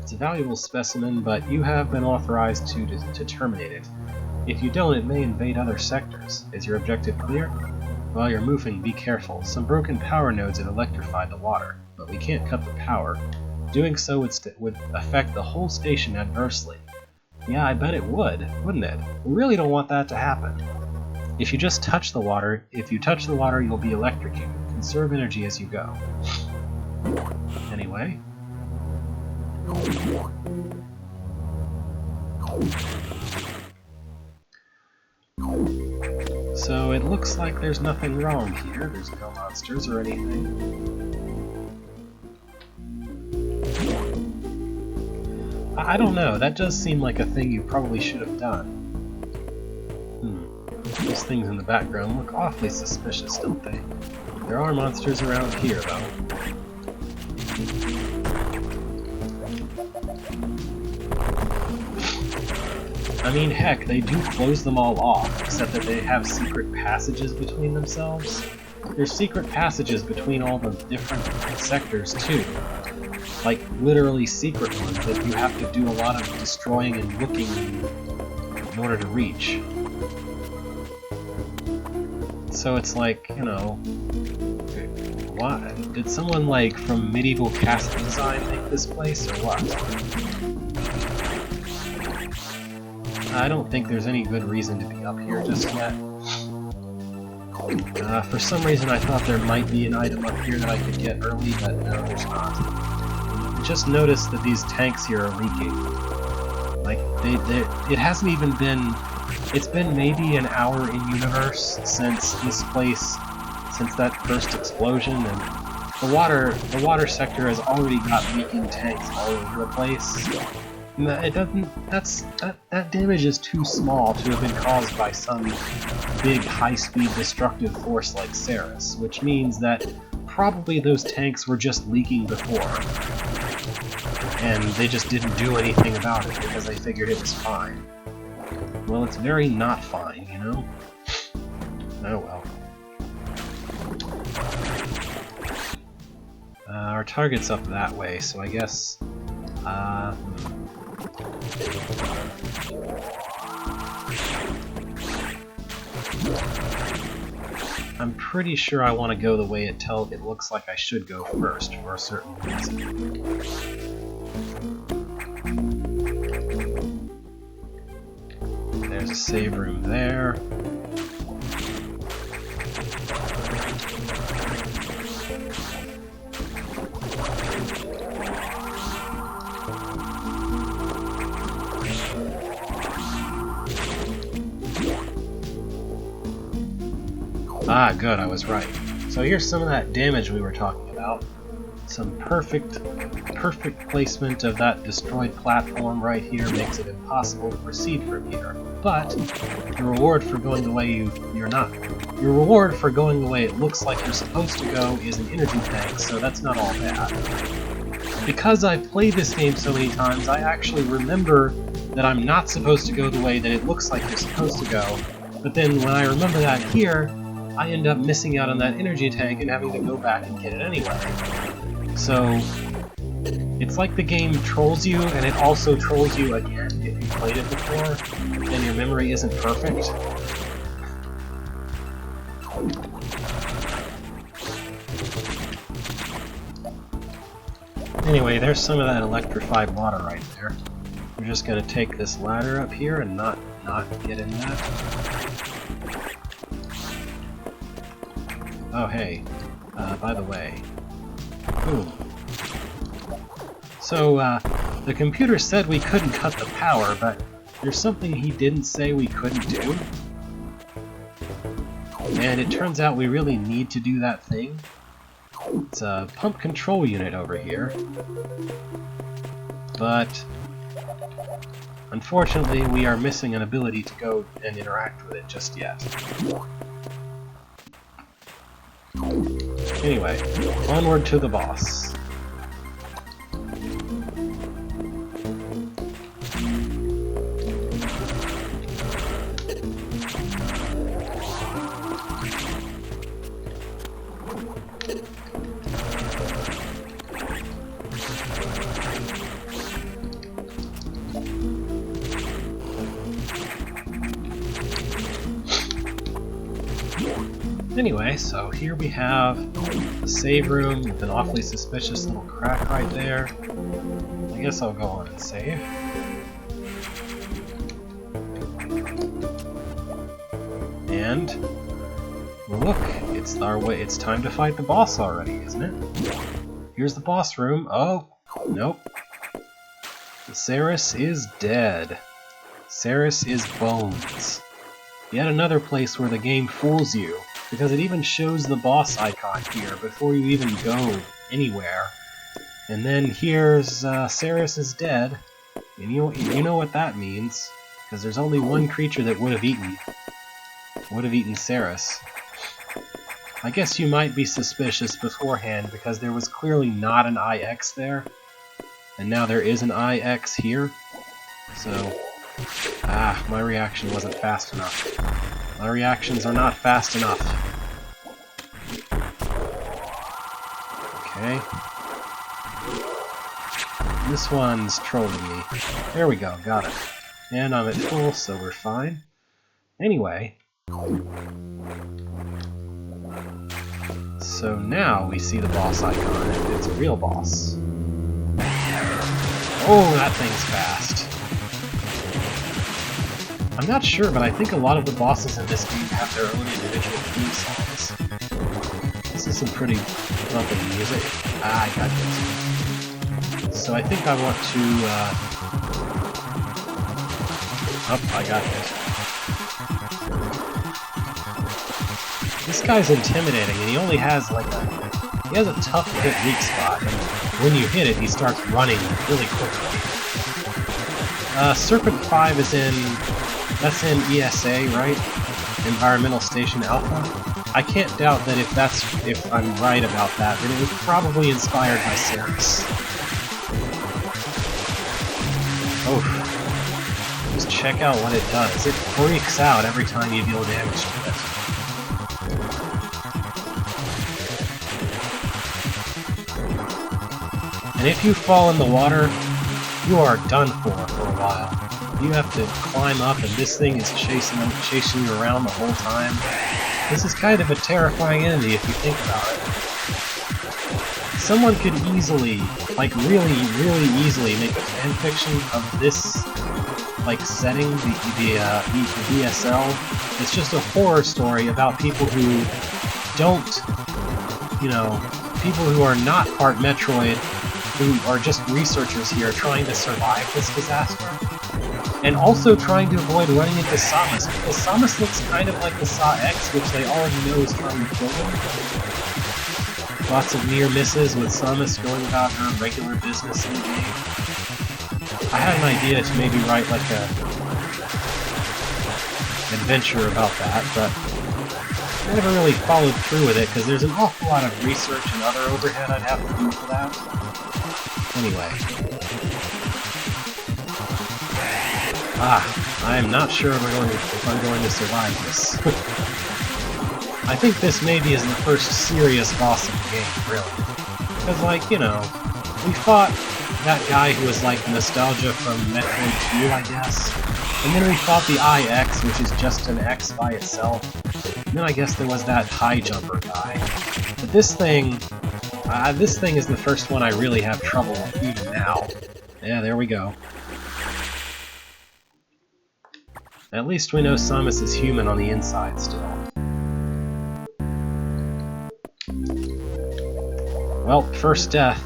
S1: It's a valuable specimen, but you have been authorized to terminate it. If you don't, it may invade other sectors. Is your objective clear? While you're moving, be careful. Some broken power nodes have electrified the water, but we can't cut the power. Doing so would affect the whole station adversely. Yeah, I bet it would, wouldn't it? We really don't want that to happen. If you touch the water, you'll be electrocuted. Conserve energy as you go. Anyway. So it looks like there's nothing wrong here. There's no monsters or anything. I don't know, that does seem like a thing you probably should have done. Those things in the background look awfully suspicious, don't they? There are monsters around here, though. I mean, heck, they do close them all off, except that they have secret passages between themselves. There's secret passages between all the different sectors, too. Like, literally secret ones that you have to do a lot of destroying and looking in order to reach. So it's like, you know... Why? Did someone, like, from medieval castle design make this place, or what? I don't think there's any good reason to be up here just yet. For some reason I thought there might be an item up here that I could get early, but no, there's not. I just noticed that these tanks here are leaking. Like, it hasn't even been... It's been maybe an hour in universe since this place, since that first explosion, and the water sector has already got leaking tanks all over the place. It doesn't. That damage is too small to have been caused by some big, high-speed destructive force like Ceres, which means that probably those tanks were just leaking before, and they just didn't do anything about it because they figured it was fine. Well, it's very not fine, you know? Oh well. Our target's up that way, so I guess... I'm pretty sure I want to go the way it looks like I should go first for a certain reason. There's a save room there. Ah, good, I was right. So here's some of that damage we were talking about. Some perfect placement of that destroyed platform right here makes it impossible to proceed from here. But your reward for going the way you're not. Your reward for going the way it looks like you're supposed to go is an energy tank, so that's not all bad. Because I've played this game so many times, I actually remember that I'm not supposed to go the way that it looks like you're supposed to go. But then when I remember that here, I end up missing out on that energy tank and having to go back and get it anyway. So, it's like the game trolls you, and it also trolls you again if you played it before, and your memory isn't perfect. Anyway, there's some of that electrified water right there. We're just gonna take this ladder up here and not get in that. Oh hey, by the way. Ooh. So, the computer said we couldn't cut the power, but there's something he didn't say we couldn't do. And it turns out we really need to do that thing. It's a pump control unit over here. But, unfortunately, we are missing an ability to go and interact with it just yet. Anyway, onward to the boss. Anyway, so here we have the save room with an awfully suspicious little crack right there. I guess I'll go on and save. And look, it's time to fight the boss already, isn't it? Here's the boss room. Oh, nope. Ceres is dead. Ceres is bones. Yet another place where the game fools you, because it even shows the boss icon here before you even go anywhere. And then here's Ceres is dead, and you know what that means, because there's only one creature that would have eaten Ceres. I guess you might be suspicious beforehand because there was clearly not an IX there, and now there is an IX here, so my reaction wasn't fast enough. My reactions are not fast enough. Okay. This one's trolling me. There we go, got it. And I'm at full, so we're fine. Anyway. So now we see the boss icon, and it's a real boss. Oh, that thing's fast. I'm not sure, but I think a lot of the bosses in this game have their own individual theme songs. This is some pretty bumpy music. I got this. So I think I want to, I got this. This guy's intimidating, and he only has like he has a tough hit weak spot, and when you hit it, he starts running really quickly. Serpent 5 is that's in ESA, right? Environmental Station Alpha. I can't doubt that if I'm right about that, then it was probably inspired by Ceres. Oh, just check out what it does. It freaks out every time you deal damage to it. And if you fall in the water, you are done for a while. You have to climb up, and this thing is chasing you around the whole time. This is kind of a terrifying enemy if you think about it. Someone could easily, like really easily, make a fanfiction of this, like, setting, the DSL. It's just a horror story about people who don't, people who are not part Metroid, who are just researchers here trying to survive this disaster. And also trying to avoid running into Samus, because Samus looks kind of like the Saw X, which they already know is trying to kill them. Lots of near misses with Samus going about her regular business in the game. I had an idea to maybe write like a adventure about that, but I never really followed through with it because there's an awful lot of research and other overhead I'd have to do for that. Anyway. I am not sure if I'm going to survive this. I think this maybe is the first serious boss of the game, really. Because, like, we fought that guy who was like nostalgia from Metroid 2, I guess. And then we fought the IX, which is just an X by itself. And then I guess there was that high jumper guy. But this thing is the first one I really have trouble with, even now. Yeah, there we go. At least we know Samus is human on the inside still. Well, first death.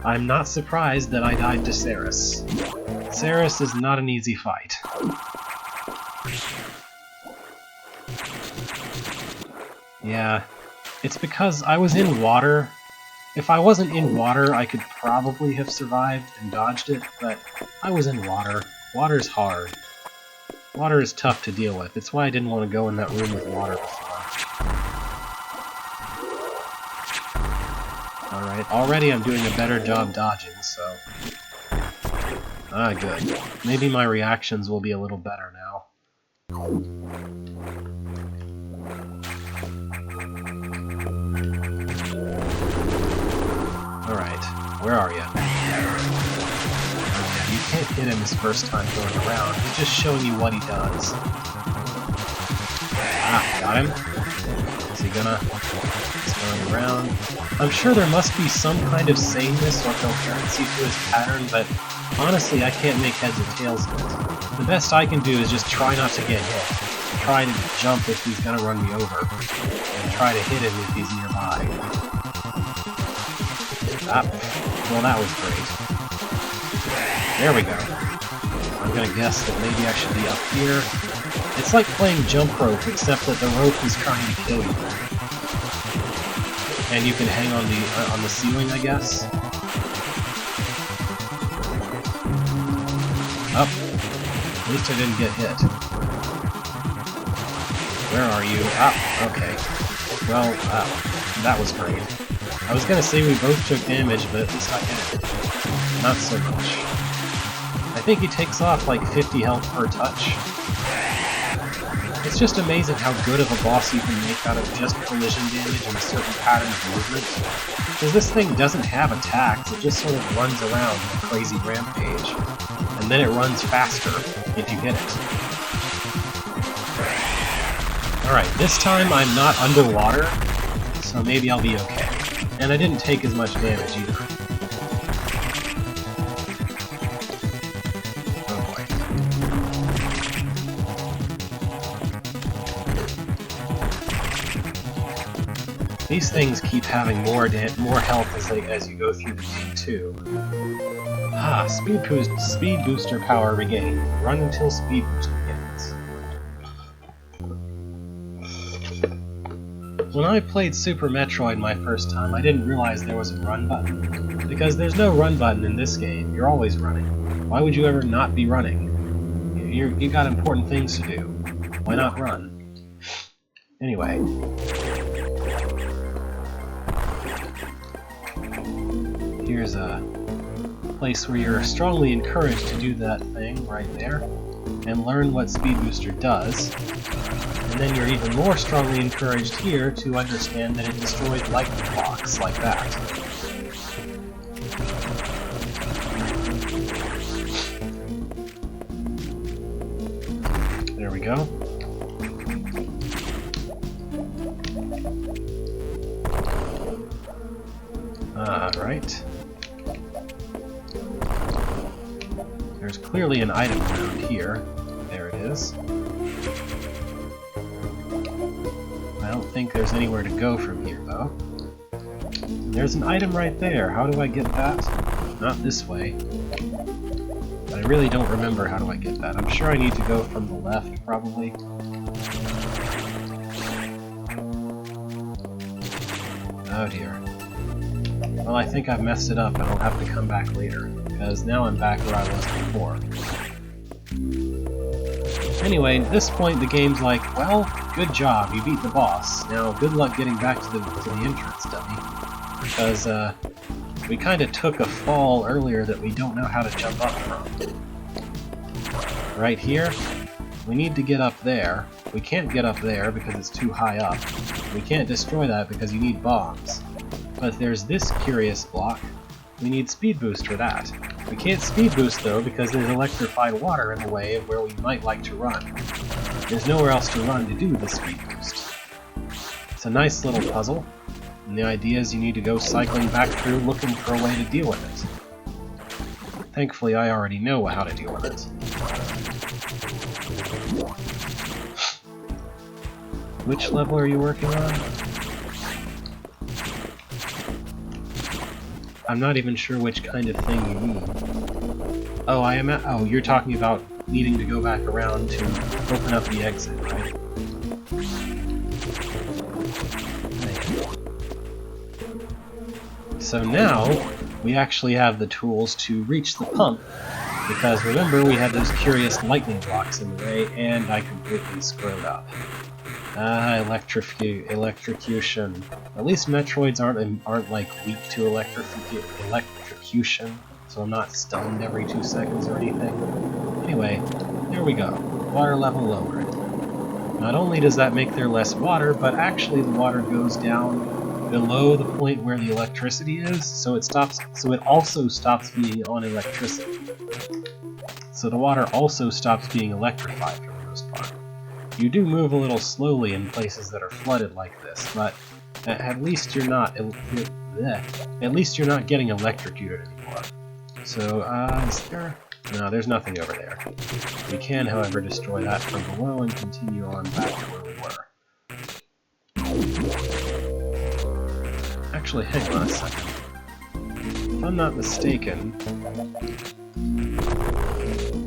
S1: I'm not surprised that I died to Ceres. Ceres is not an easy fight. Yeah, it's because I was in water. If I wasn't in water, I could probably have survived and dodged it, but I was in water. Water's hard. Water is tough to deal with. It's why I didn't want to go in that room with water before. Alright, already I'm doing a better job dodging, so... good. Maybe my reactions will be a little better now. Alright, where are you? You can't hit him his first time going around. He's just showing you what he does. Got him. Is he gonna... He's going around. I'm sure there must be some kind of sameness or coherency to his pattern, but honestly I can't make heads or tails of it. The best I can do is just try not to get hit. Try to jump if he's gonna run me over. And try to hit him if he's nearby. Well, that was great. There we go. I'm gonna guess that maybe I should be up here. It's like playing jump rope, except that the rope is trying to kill you. And you can hang on the ceiling, I guess. Up. At least I didn't get hit. Where are you? Ah, okay. Well, that was great. I was gonna say we both took damage, but at least I did. Not so much. I think he takes off like 50 health per touch. It's just amazing how good of a boss you can make out of just collision damage and a certain pattern of movement. Because this thing doesn't have attacks, it just sort of runs around in a crazy rampage. And then it runs faster if you hit it. Alright, this time I'm not underwater, so maybe I'll be okay. And I didn't take as much damage either. Oh boy. These things keep having more health as you go through the game too. Ah, speed booster power regained. Run until speed boost begins. When I played Super Metroid my first time, I didn't realize there was a run button. Because there's no run button in this game, you're always running. Why would you ever not be running? You got important things to do. Why not run? Anyway. Here's a place where you're strongly encouraged to do that thing right there, and learn what Speed Booster does. And then you're even more strongly encouraged here to understand that it destroys lightning blocks like that. There we go. Right. There's clearly an item around here. There it is. I don't think there's anywhere to go from here, though. There's an item right there. How do I get that? Not this way. But I really don't remember how do I get that. I'm sure I need to go from the left, probably. Oh dear. Well, I think I've messed it up and I'll have to come back later, because now I'm back where I was before. Anyway, at this point the game's like, well, good job, you beat the boss. Now, good luck getting back to the entrance, dummy. Because, we kinda took a fall earlier that we don't know how to jump up from. Right here, we need to get up there. We can't get up there because it's too high up. We can't destroy that because you need bombs. But there's this curious block. We need speed boost for that. We can't speed boost though because there's electrified water in the way of where we might like to run. There's nowhere else to run to do the speed boost. It's a nice little puzzle, and the idea is you need to go cycling back through looking for a way to deal with it. Thankfully I already know how to deal with it. Which level are you working on? I'm not even sure which kind of thing you need. Oh, oh, you're talking about needing to go back around to open up the exit, right? So now, we actually have the tools to reach the pump, because remember we had those curious lightning blocks in the way, and I completely screwed up. Electrocution. At least Metroids aren't like weak to electrocution, so I'm not stunned every 2 seconds or anything. Anyway, there we go. Water level lowered. Not only does that make there less water, but actually the water goes down below the point where the electricity is, so it also stops being on electricity. So the water also stops being electrified for the most part. You do move a little slowly in places that are flooded like this, but at least you're not getting electrocuted anymore. So, is there? No, there's nothing over there. We can, however, destroy that from below and continue on back to where we were. Actually, hang on a second. If I'm not mistaken,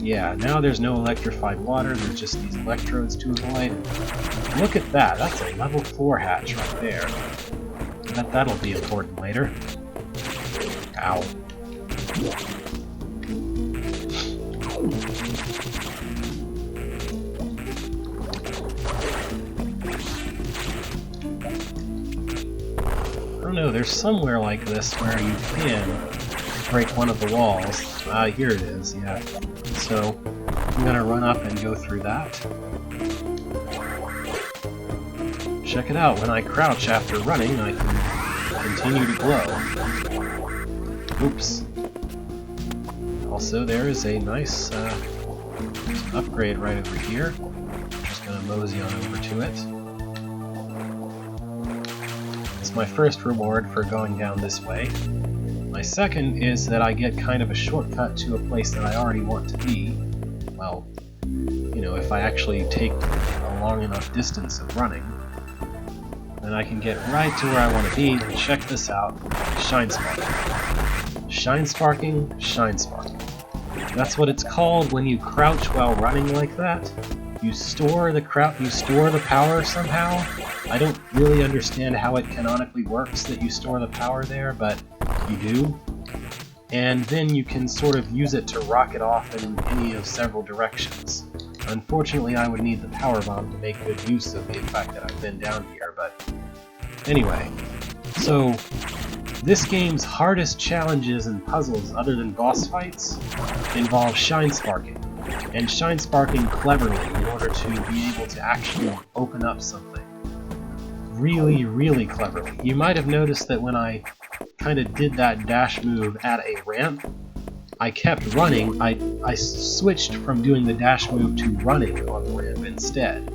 S1: Yeah, now there's no electrified water, there's just these electrodes to avoid. Look at that, that's a level 4 hatch right there. I bet that'll be important later. Ow. I don't know, there's somewhere like this where you can break one of the walls. Ah, here it is, yeah. So, I'm gonna run up and go through that. Check it out, when I crouch after running, I can continue to glow. Oops. Also, there is a nice upgrade right over here. I'm just gonna mosey on over to it. It's my first reward for going down this way. My second is that I get kind of a shortcut to a place that I already want to be. Well, you know, if I actually take a long enough distance of running, then I can get right to where I want to be. And check this out. Shine sparking. Shine sparking, shine sparking. That's what it's called when you crouch while running like that. You store the power somehow. I don't really understand how it canonically works that you store the power there, but you do. And then you can sort of use it to rocket off in any of several directions. Unfortunately, I would need the power bomb to make good use of the fact that I've been down here, but anyway. So, this game's hardest challenges and puzzles, other than boss fights, involve shine sparking. And shine sparking cleverly in order to be able to actually open up something. Really, really cleverly. You might have noticed that when I kind of did that dash move at a ramp, I kept running. I switched from doing the dash move to running on the ramp instead.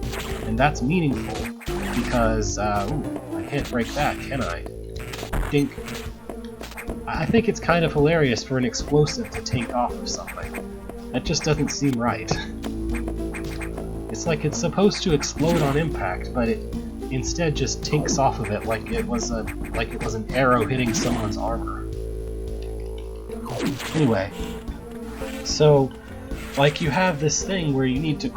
S1: And that's meaningful because, ooh, I can't break that, can I? Dink. I think it's kind of hilarious for an explosive to take off of something. That just doesn't seem right. It's like it's supposed to explode on impact, but it instead just tinks off of it like it was an arrow hitting someone's armor. Anyway, so like you have this thing where you need to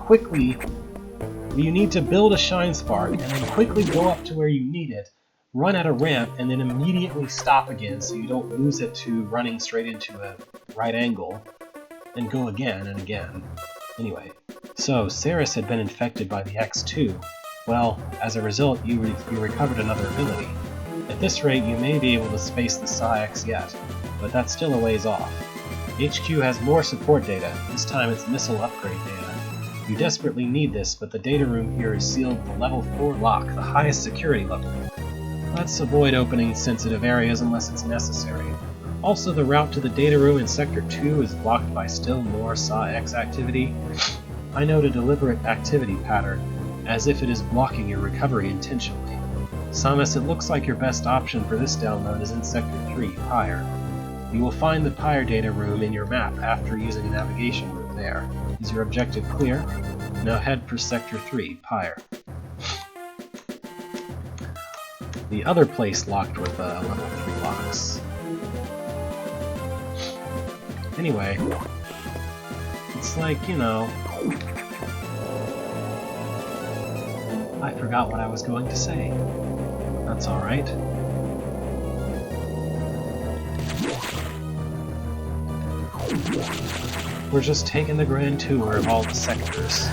S1: build a shine spark and then quickly go up to where you need it, run at a ramp, and then immediately stop again so you don't lose it to running straight into a right angle, and go again and again. Anyway, so Ceres had been infected by the X2. Well, as a result, you recovered another ability. At this rate, you may be able to space the Sa-X yet, but that's still a ways off. HQ has more support data, this time it's missile upgrade data. You desperately need this, but the data room here is sealed with a level 4 lock, the highest security level. Let's avoid opening sensitive areas unless it's necessary. Also, the route to the data room in Sector 2 is blocked by still more Sa-X activity. I note a deliberate activity pattern, as if it is blocking your recovery intentionally. Samus, it looks like your best option for this download is in Sector 3, Pyre. You will find the Pyre data room in your map after using a navigation route there. Is your objective clear? Now head for Sector 3, Pyre. The other place locked with level 3 locks. Anyway, it's like, you know, I forgot what I was going to say. That's alright. We're just taking the grand tour of all the sectors.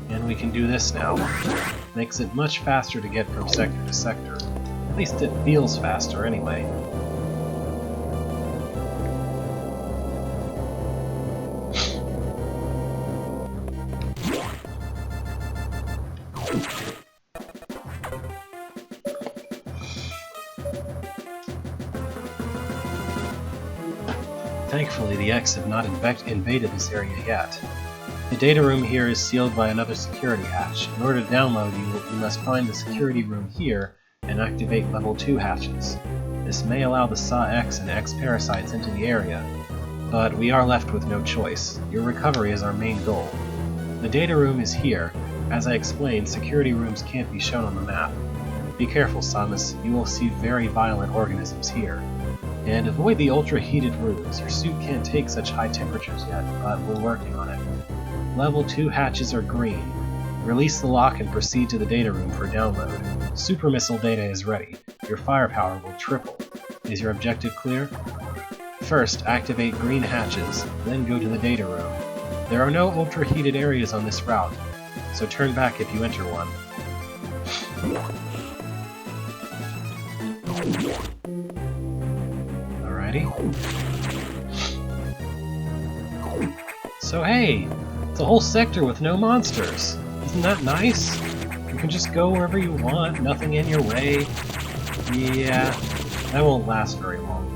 S1: And we can do this now. Makes it much faster to get from sector to sector. At least it feels faster anyway. Thankfully, the X have not invaded this area yet. The data room here is sealed by another security hatch. In order to download, you must find the security room here and activate level 2 hatches. This may allow the Sa-X and X parasites into the area, but we are left with no choice. Your recovery is our main goal. The data room is here. As I explained, security rooms can't be shown on the map. Be careful, Samus. You will see very violent organisms here. And avoid the ultra-heated rooms. Your suit can't take such high temperatures yet, but we're working on it. Level 2 hatches are green. Release the lock and proceed to the data room for download. Super missile data is ready. Your firepower will triple. Is your objective clear? First, activate green hatches, then go to the data room. There are no ultra-heated areas on this route, so turn back if you enter one. Alrighty. So hey, it's a whole sector with no monsters. Isn't that nice? You can just go wherever you want, nothing in your way. Yeah, that won't last very long.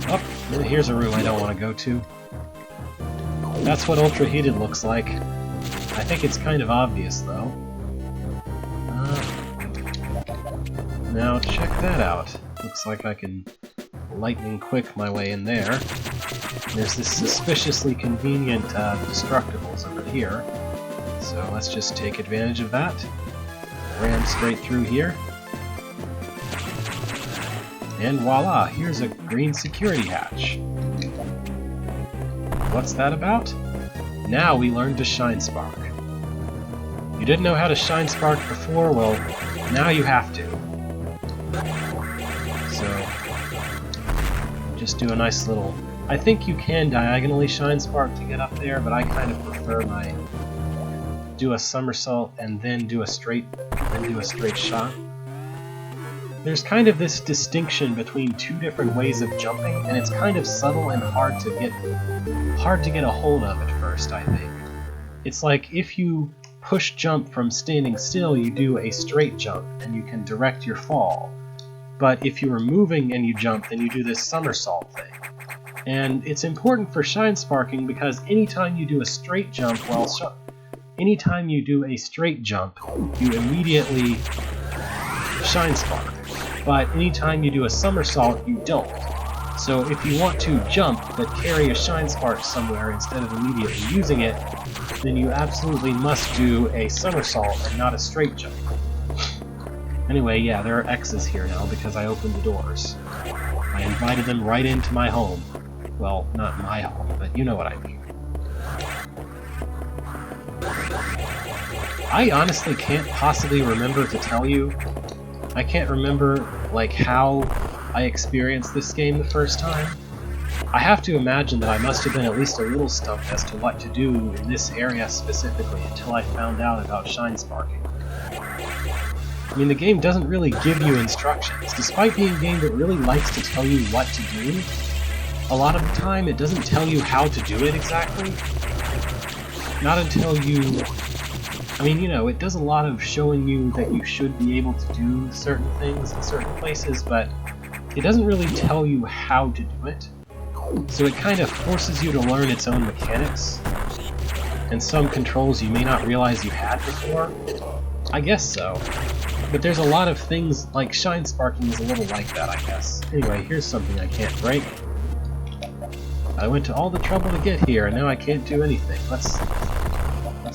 S1: Oh, here's a room I don't want to go to. That's what ultra-heated looks like. I think it's kind of obvious, though. Now, check that out. Looks like I can lightning quick my way in there. There's this suspiciously convenient destructibles over here. So let's just take advantage of that. Ram straight through here. And voila, here's a green security hatch. What's that about? Now we learn to Shine Spark. You didn't know how to Shine Spark before? Well, now you have to. So, just do a nice little... I think you can diagonally Shine Spark to get up there, but I kind of prefer my... do a somersault and then do a straight shot. There's kind of this distinction between two different ways of jumping, and it's kind of subtle and hard to get a hold of at first, I think. It's like if you push jump from standing still, you do a straight jump, and you can direct your fall. But if you are moving and you jump, then you do this somersault thing. And it's important for Shine Sparking because anytime you do a straight jump, anytime you do a straight jump, you immediately Shine Spark. But anytime you do a somersault, you don't. So if you want to jump but carry a Shine Spark somewhere instead of immediately using it, then you absolutely must do a somersault and not a straight jump. Anyway, yeah, there are X's here now because I opened the doors. I invited them right into my home. Well, not my home, but you know what I mean. I honestly can't possibly remember to tell you. I can't remember, like, how I experienced this game the first time. I have to imagine that I must have been at least a little stumped as to what to do in this area specifically until I found out about Shine Sparking. I mean, the game doesn't really give you instructions. Despite being a game that really likes to tell you what to do, a lot of the time it doesn't tell you how to do it exactly. Not until you... I mean, you know, it does a lot of showing you that you should be able to do certain things in certain places, but it doesn't really tell you how to do it. So it kind of forces you to learn its own mechanics, and some controls you may not realize you had before. I guess so. But there's a lot of things, like Shine Sparking is a little like that, I guess. Anyway, here's something I can't break. I went to all the trouble to get here, and now I can't do anything. Let's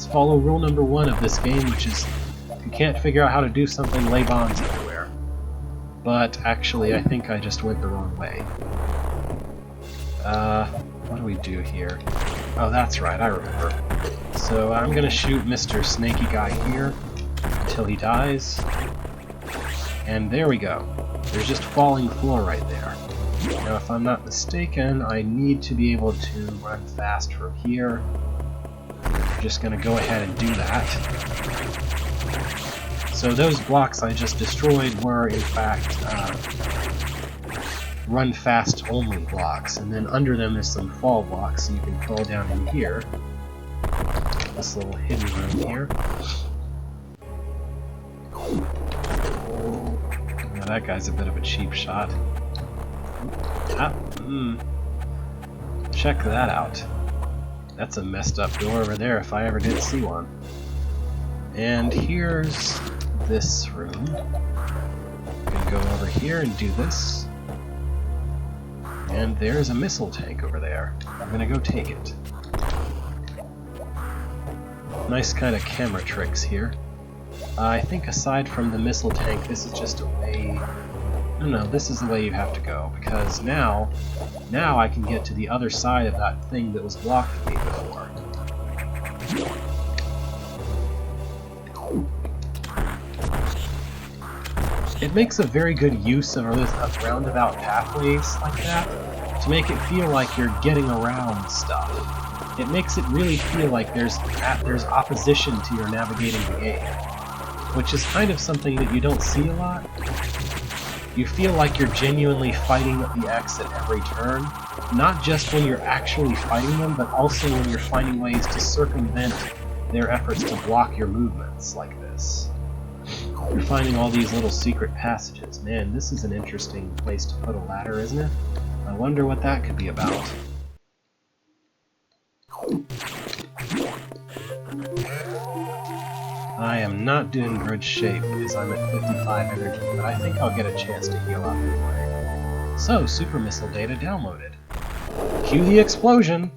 S1: follow rule number 1 of this game, which is if you can't figure out how to do something, lay bombs everywhere. But actually, I think I just went the wrong way. What do we do here? Oh, that's right, I remember. So I'm gonna shoot Mr. Snaky Guy here until he dies. And there we go. There's just falling floor right there. Now, if I'm not mistaken, I need to be able to run fast from here. I'm just gonna go ahead and do that. So those blocks I just destroyed were, in fact, run fast only blocks, and then under them there's some fall blocks, so you can fall down in here. This little hidden room here. Now that guy's a bit of a cheap shot. Check that out. That's a messed up door over there if I ever did see one. And here's this room. I'm gonna go over here and do this. And there's a missile tank over there. I'm gonna go take it. Nice kind of camera tricks here. I think aside from the missile tank, this is just a way No, this is the way you have to go, because now I can get to the other side of that thing that was blocking me before. It makes a very good use of roundabout pathways like that to make it feel like you're getting around stuff. It makes it really feel like there's opposition to your navigating the game, which is kind of something that you don't see a lot. You feel like you're genuinely fighting the X at every turn, not just when you're actually fighting them, but also when you're finding ways to circumvent their efforts to block your movements like this. You're finding all these little secret passages. Man, this is an interesting place to put a ladder, isn't it? I wonder what that could be about. I am not doing good shape because I'm at 55 energy, but I think I'll get a chance to heal up anyway. So, super missile data downloaded. Cue the explosion!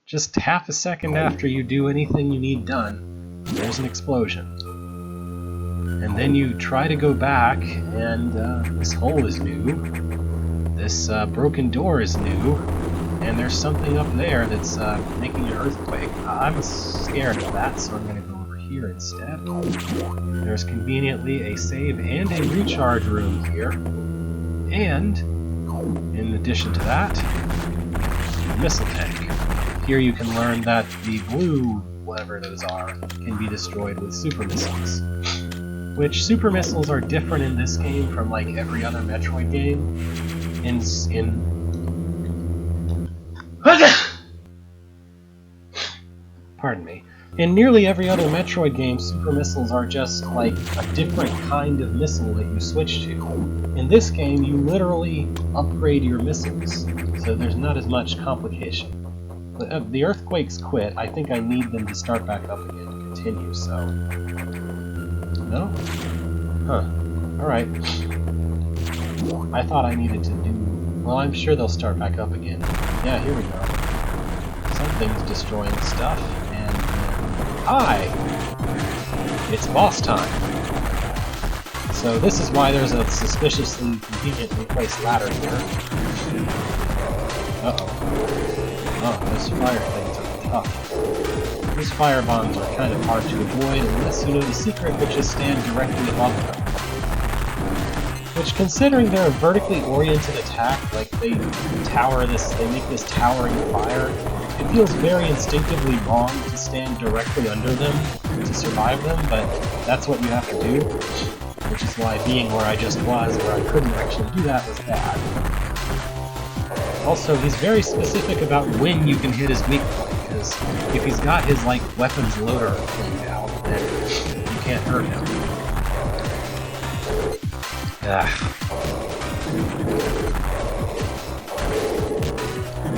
S1: Just half a second after you do anything you need done, there's an explosion. And then you try to go back, and this hole is new. This broken door is new. And there's something up there that's making an earthquake. I'm scared of that, so I'm going to go over here instead. There's conveniently a save and a recharge room here. And, in addition to that, a missile tank. Here you can learn that the blue, whatever those are, can be destroyed with super missiles. Which super missiles are different in this game from like every other Metroid game. Pardon me. In nearly every other Metroid game, super missiles are just like a different kind of missile that you switch to. In this game, you literally upgrade your missiles, so there's not as much complication. The earthquakes quit. I think I need them to start back up again to continue, so... No? Huh. Alright. I thought I needed to do... Well, I'm sure they'll start back up again. Yeah, here we go. Something's destroying stuff, and... Hi! It's boss time! So this is why there's a suspiciously conveniently placed ladder here. Uh-oh. Oh, those fire things are tough. These fire bombs are kind of hard to avoid unless you know the secret, which is stand directly above them. Which, considering they're a vertically oriented attack, like they make this towering fire, it feels very instinctively wrong to stand directly under them to survive them, but that's what you have to do. Which is why being where I just was, where I couldn't actually do that, was bad. Also, he's very specific about when you can hit his weak point, because if he's got his, like, weapons loader thing out, then you can't hurt him.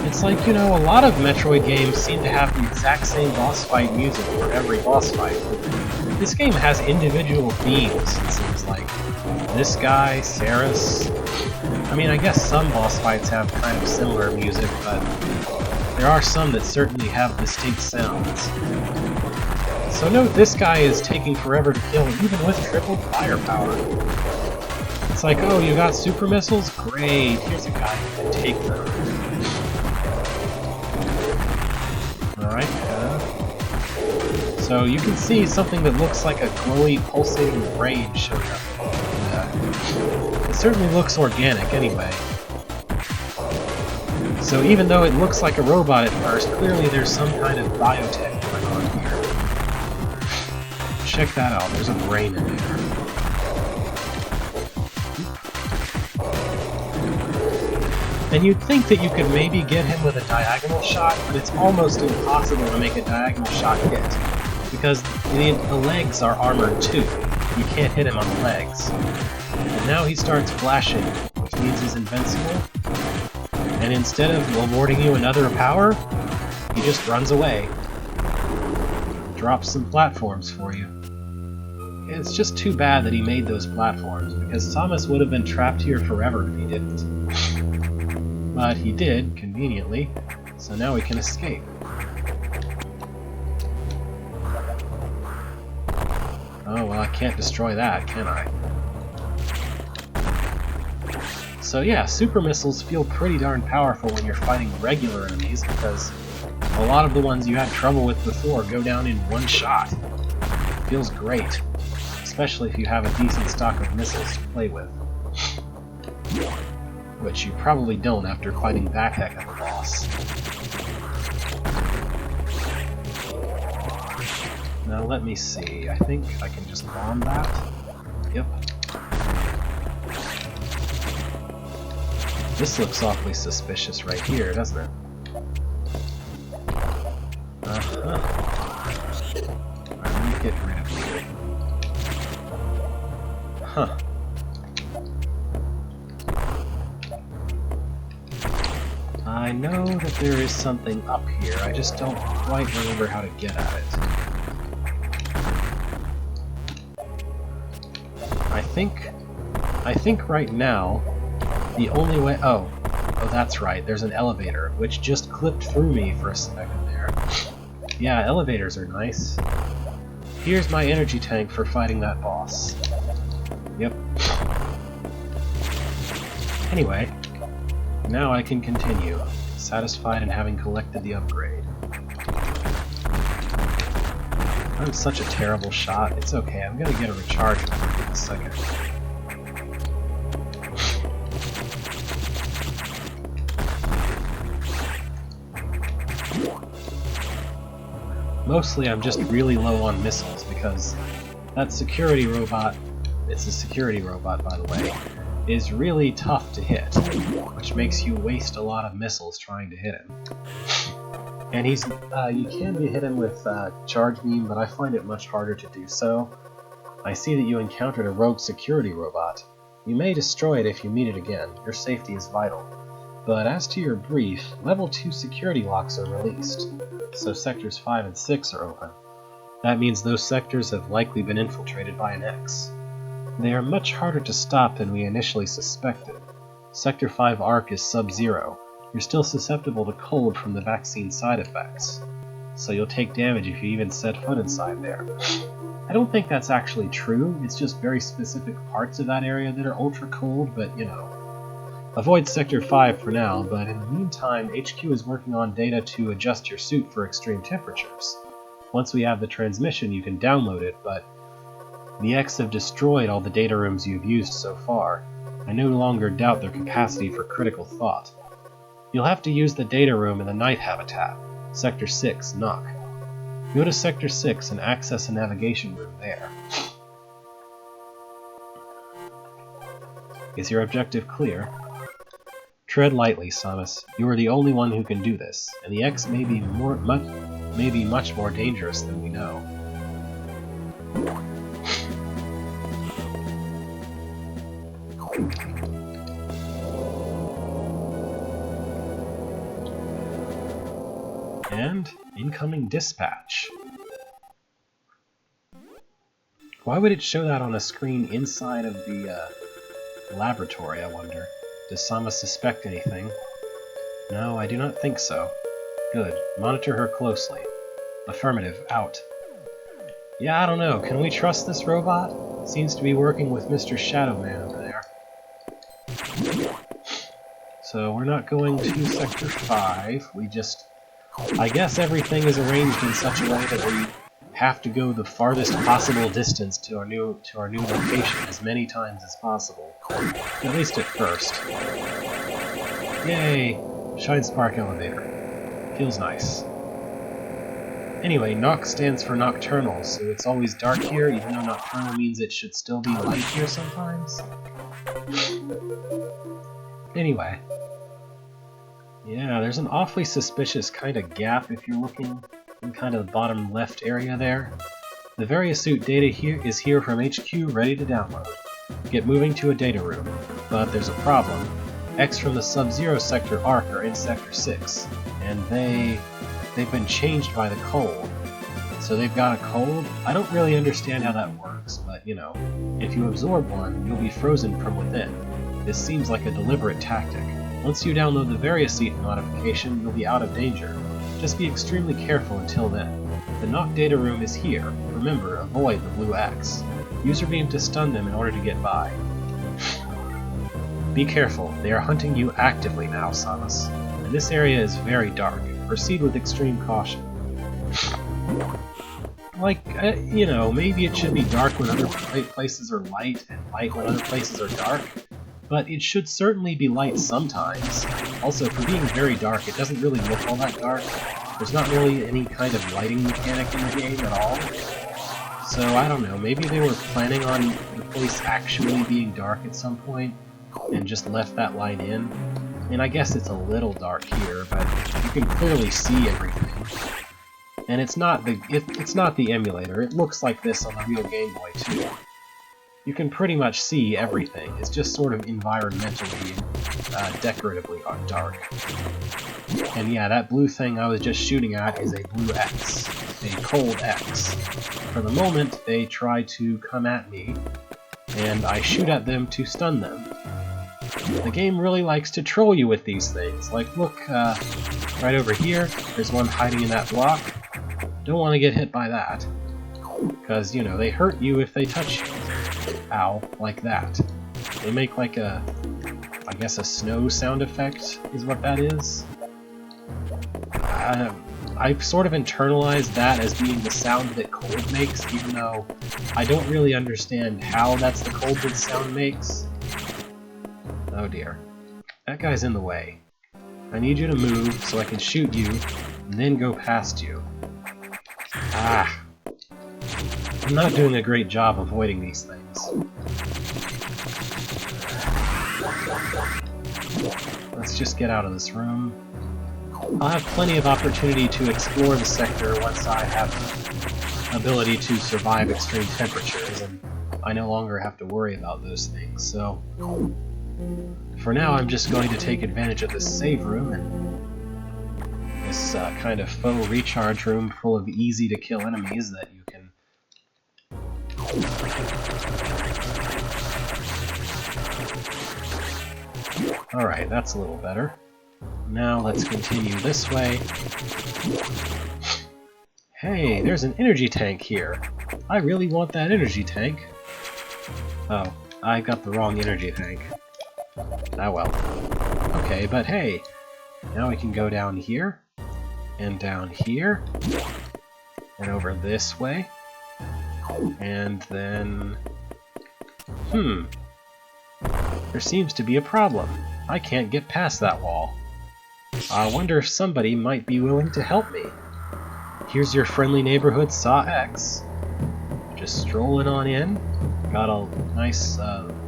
S1: It's like, you know, a lot of Metroid games seem to have the exact same boss fight music for every boss fight. This game has individual themes, it seems like. This guy, Saris... I mean, I guess some boss fights have kind of similar music, but there are some that certainly have distinct sounds. So note this guy is taking forever to kill, even with triple firepower. It's like, oh, you got super missiles? Great, here's a guy who can take them. Alright, so you can see something that looks like a glowy, pulsating brain showing up. It certainly looks organic, anyway. So even though it looks like a robot at first, clearly there's some kind of biotech going on here. Check that out, there's a brain in there. And you'd think that you could maybe get him with a diagonal shot, but it's almost impossible to make a diagonal shot hit, because the legs are armored too. You can't hit him on the legs. And now he starts flashing, which means he's invincible. And instead of awarding you another power, he just runs away. Drops some platforms for you. It's just too bad that he made those platforms, because Thomas would have been trapped here forever if he didn't. But he did, conveniently, so now we can escape. Oh, well, I can't destroy that, can I? So yeah, super missiles feel pretty darn powerful when you're fighting regular enemies, because a lot of the ones you had trouble with before go down in one shot. Feels great, especially if you have a decent stock of missiles to play with. Which you probably don't after fighting that heck of a boss. Now let me see, I think I can just bomb that. Yep. This looks awfully suspicious right here, doesn't it? Let me get rid of you. Huh. I know that there is something up here, I just don't quite remember how to get at it. I think right now, the only way... Oh, that's right, there's an elevator, which just clipped through me for a second there. Yeah, elevators are nice. Here's my energy tank for fighting that boss. Yep. Anyway, now I can continue, satisfied in having collected the upgrade. I'm such a terrible shot. It's okay, I'm gonna get a recharge in a second. Mostly I'm just really low on missiles because that security robot, it's a security robot by the way, is really tough to hit, which makes you waste a lot of missiles trying to hit him. And he's, you can hit him with charge beam, but I find it much harder to do so. I see that you encountered a rogue security robot. You may destroy it if you meet it again, your safety is vital. But as to your brief, level 2 security locks are released, so sectors 5 and 6 are open. That means those sectors have likely been infiltrated by an X. They are much harder to stop than we initially suspected. Sector 5 Arc is sub-zero. You're still susceptible to cold from the vaccine side effects, so you'll take damage if you even set foot inside there. I don't think that's actually true, it's just very specific parts of that area that are ultra cold, but you know. Avoid Sector 5 for now, but in the meantime, HQ is working on data to adjust your suit for extreme temperatures. Once we have the transmission, you can download it, but the X have destroyed all the data rooms you've used so far. I no longer doubt their capacity for critical thought. You'll have to use the data room in the night habitat, Sector 6, Knock. Go to Sector 6 and access a navigation room there. Is your objective clear? Tread lightly, Samus. You are the only one who can do this, and the X may be much more dangerous than we know. And incoming dispatch. Why would it show that on a screen inside of the laboratory, I wonder? Does Samus suspect anything? No, I do not think so. Good. Monitor her closely. Affirmative. Out. Yeah, I don't know. Can we trust this robot? Seems to be working with Mr. Shadow Man over there. So we're not going to Sector 5. We just... I guess everything is arranged in such a way that we have to go the farthest possible distance to our new location as many times as possible. At least at first. Yay! Shine Spark Elevator. Feels nice. Anyway, Noct stands for nocturnal, so it's always dark here, even though nocturnal means it should still be light here sometimes. Anyway. Yeah, there's an awfully suspicious kind of gap if you're looking in kind of the bottom left area there. The Variasuit data here is here from HQ, ready to download. Get moving to a data room. But there's a problem. X from the Sub-Zero Sector Arc are in Sector 6, and they've been changed by the cold. So they've got a cold? I don't really understand how that works, but you know, if you absorb one, you'll be frozen from within. This seems like a deliberate tactic. Once you download the Variasuit modification, you'll be out of danger. Just be extremely careful until then. The Noct data room is here. Remember, avoid the blue X. Use your beam to stun them in order to get by. Be careful, they are hunting you actively now, Samus. And this area is very dark. Proceed with extreme caution. Like, you know, maybe it should be dark when other places are light, and light when other places are dark. But it should certainly be light sometimes. Also, for being very dark, it doesn't really look all that dark. There's not really any kind of lighting mechanic in the game at all. So, I don't know, maybe they were planning on the place actually being dark at some point, and just left that light in. And I guess it's a little dark here, but you can clearly see everything. And it's not the emulator, it looks like this on the real Game Boy too. You can pretty much see everything, it's just sort of environmentally, decoratively dark. And yeah, that blue thing I was just shooting at is a blue X, a cold X. For the moment, they try to come at me, and I shoot at them to stun them. The game really likes to troll you with these things. Like, look, right over here, there's one hiding in that block. Don't want to get hit by that. Because, you know, they hurt you if they touch you. Ow, like that. They make like a, I guess a snow sound effect is what that is. I've sort of internalized that as being the sound that cold makes, even though I don't really understand how that's the cold that sound makes. Oh dear. That guy's in the way. I need you to move so I can shoot you, and then go past you. Ah. I'm not doing a great job avoiding these things. Let's just get out of this room. I'll have plenty of opportunity to explore the sector once I have the ability to survive extreme temperatures, and I no longer have to worry about those things, so... For now, I'm just going to take advantage of this save room and this kind of faux recharge room full of easy-to-kill enemies that you can... Alright, that's a little better. Now let's continue this way. Hey, there's an energy tank here. I really want that energy tank. Oh, I got the wrong energy tank. Ah well. Okay, but hey, now we can go down here, and down here, and over this way, and then... There seems to be a problem. I can't get past that wall. I wonder if somebody might be willing to help me. Here's your friendly neighborhood Saw X. Just strolling on in. Got a nice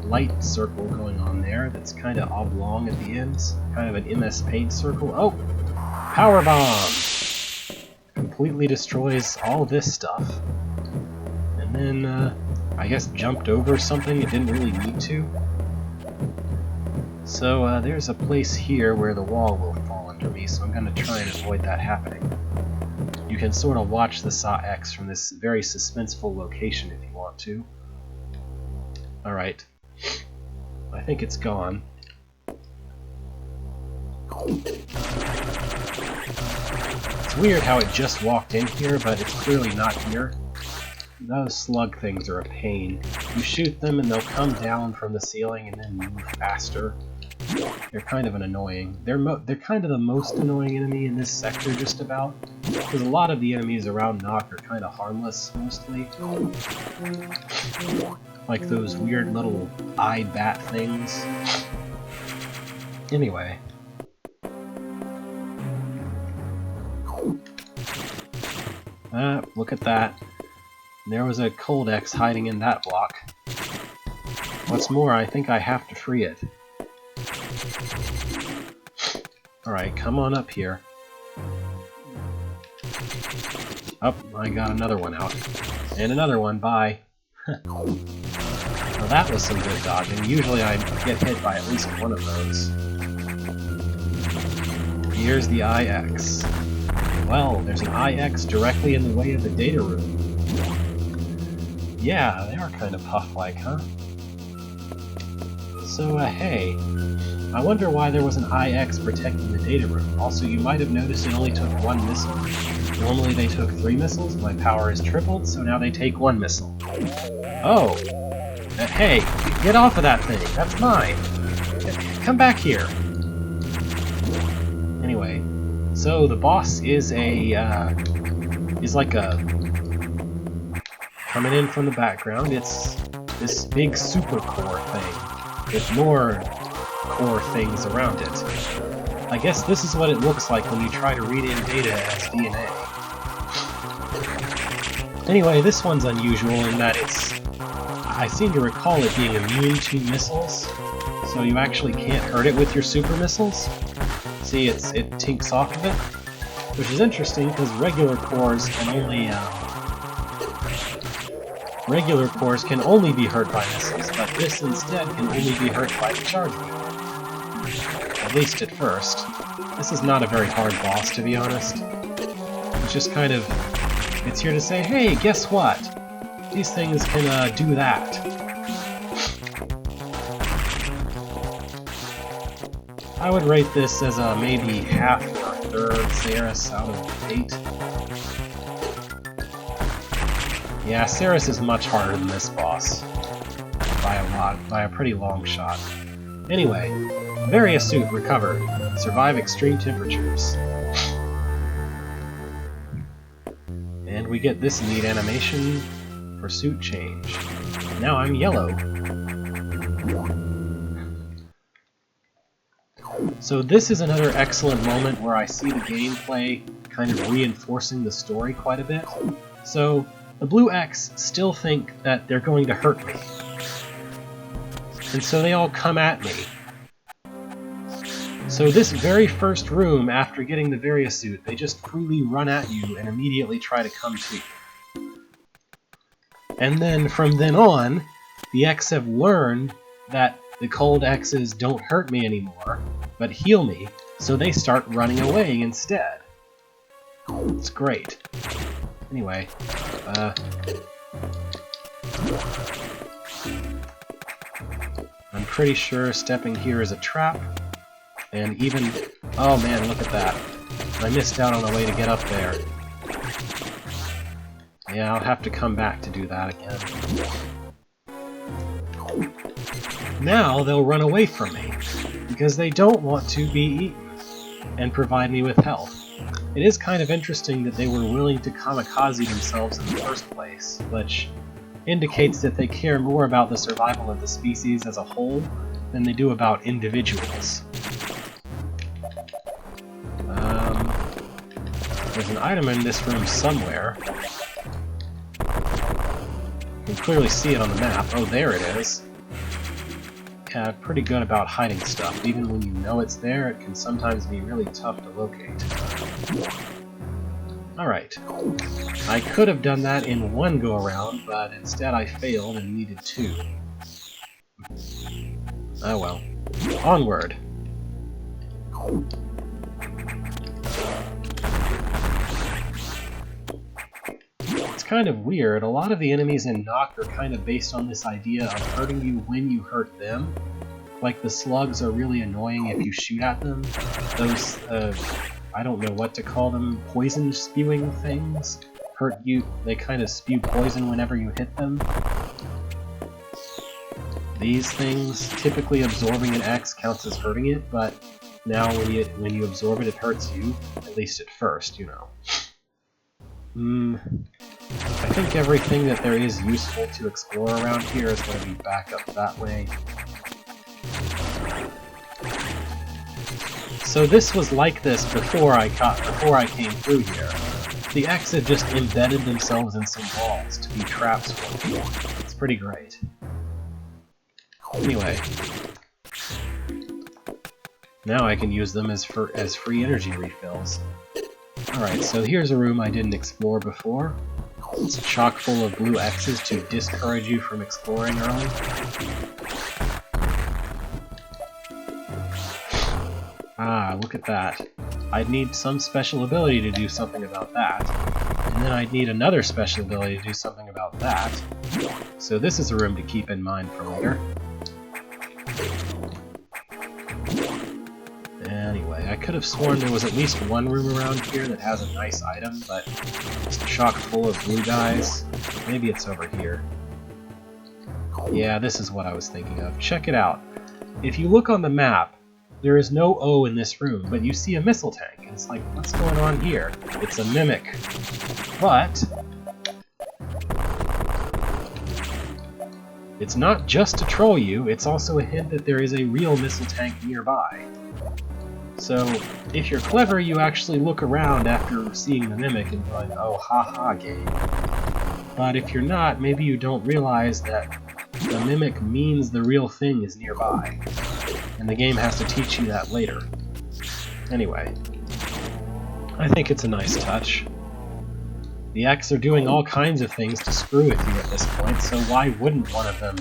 S1: light circle going on there that's kind of oblong at the ends. Kind of an MS Paint circle. Oh! Power Bomb! Completely destroys all this stuff. And then, I guess jumped over something it didn't really need to. So, there's a place here where the wall will fall under me, so I'm going to try and avoid that happening. You can sort of watch the Saw X from this very suspenseful location if you want to. Alright. I think it's gone. It's weird how it just walked in here, but it's clearly not here. Those slug things are a pain. You shoot them and they'll come down from the ceiling and then move faster. They're kind of an annoying. They're kind of the most annoying enemy in this sector, just about. Because a lot of the enemies around Nock are kind of harmless, mostly. Like those weird little eye bat things. Anyway. Look at that. There was a Cold X hiding in that block. What's more, I think I have to free it. Alright, come on up here. Oh, I got another one out. And another one, bye. Well, that was some good dodging. Usually I get hit by at least one of those. Here's the IX. Well, there's an IX directly in the way of the data room. Yeah, they are kind of puff-like, huh? So, hey, I wonder why there was an IX protecting the data room. Also, you might have noticed it only took one missile. Normally they took 3 missiles, my power is tripled, so now they take 1 missile. Oh! Hey, get off of that thing! That's mine! Come back here! Anyway, so the boss is like a... coming in from the background, it's this big super core thing, with more core things around it. I guess this is what it looks like when you try to read in data as DNA. Anyway, this one's unusual in that I seem to recall it being immune to missiles, so you actually can't hurt it with your super missiles. See, it tinks off of it, which is interesting because regular cores can only be hurt by missiles, but this instead can only be hurt by the charge beam. At least at first. This is not a very hard boss, to be honest. It's just kind of... it's here to say, hey, guess what? These things can do that. I would rate this as a maybe half or a third Ceres out of 8. Yeah, Ceres is much harder than this boss. By a lot. By a pretty long shot. Anyway, Varia suit recovered. Survive extreme temperatures. And we get this neat animation for suit change. Now I'm yellow. So this is another excellent moment where I see the gameplay kind of reinforcing the story quite a bit. So the Blue X still think that they're going to hurt me. And so they all come at me. So this very first room, after getting the Varia suit, they just cruelly run at you and immediately try to come to you. And then from then on, the X have learned that the cold X's don't hurt me anymore, but heal me, so they start running away instead. It's great. Anyway, I'm pretty sure stepping here is a trap. And even... oh man, look at that. I missed out on a way to get up there. Yeah, I'll have to come back to do that again. Now they'll run away from me, because they don't want to be eaten, and provide me with health. It is kind of interesting that they were willing to kamikaze themselves in the first place, which indicates that they care more about the survival of the species as a whole than they do about individuals. There's an item in this room somewhere. You can clearly see it on the map. Oh, there it is. Yeah, pretty good about hiding stuff. Even when you know it's there, it can sometimes be really tough to locate. Alright. I could have done that in one go-around, but instead I failed and needed 2. Oh well. Onward! It's kind of weird. A lot of the enemies in Noct are kind of based on this idea of hurting you when you hurt them. Like the slugs are really annoying if you shoot at them. Those, I don't know what to call them, poison spewing things hurt you. They kind of spew poison whenever you hit them. These things, typically absorbing an X counts as hurting it, but now when you absorb it, it hurts you. At least at first, you know. I think everything that there is useful to explore around here is going to be back up that way. So this was like this before I came through here. The X had just embedded themselves in some walls to be traps for me. It's pretty great. Anyway, now I can use them as free energy refills. Alright, so here's a room I didn't explore before. It's chock full of blue X's to discourage you from exploring early. Ah, look at that. I'd need some special ability to do something about that. And then I'd need another special ability to do something about that. So this is a room to keep in mind for later. Anyway, I could have sworn there was at least one room around here that has a nice item, but it's chock full of blue guys. Maybe it's over here. Yeah, this is what I was thinking of. Check it out. if you look on the map, there is no O in this room, but you see a missile tank, and it's like, what's going on here? It's a mimic. But it's not just to troll you, it's also a hint that there is a real missile tank nearby. So, if you're clever, you actually look around after seeing the mimic and go, oh, haha, game. But if you're not, maybe you don't realize that the mimic means the real thing is nearby. And the game has to teach you that later. Anyway, I think it's a nice touch. The X are doing all kinds of things to screw with you at this point, so why wouldn't one of them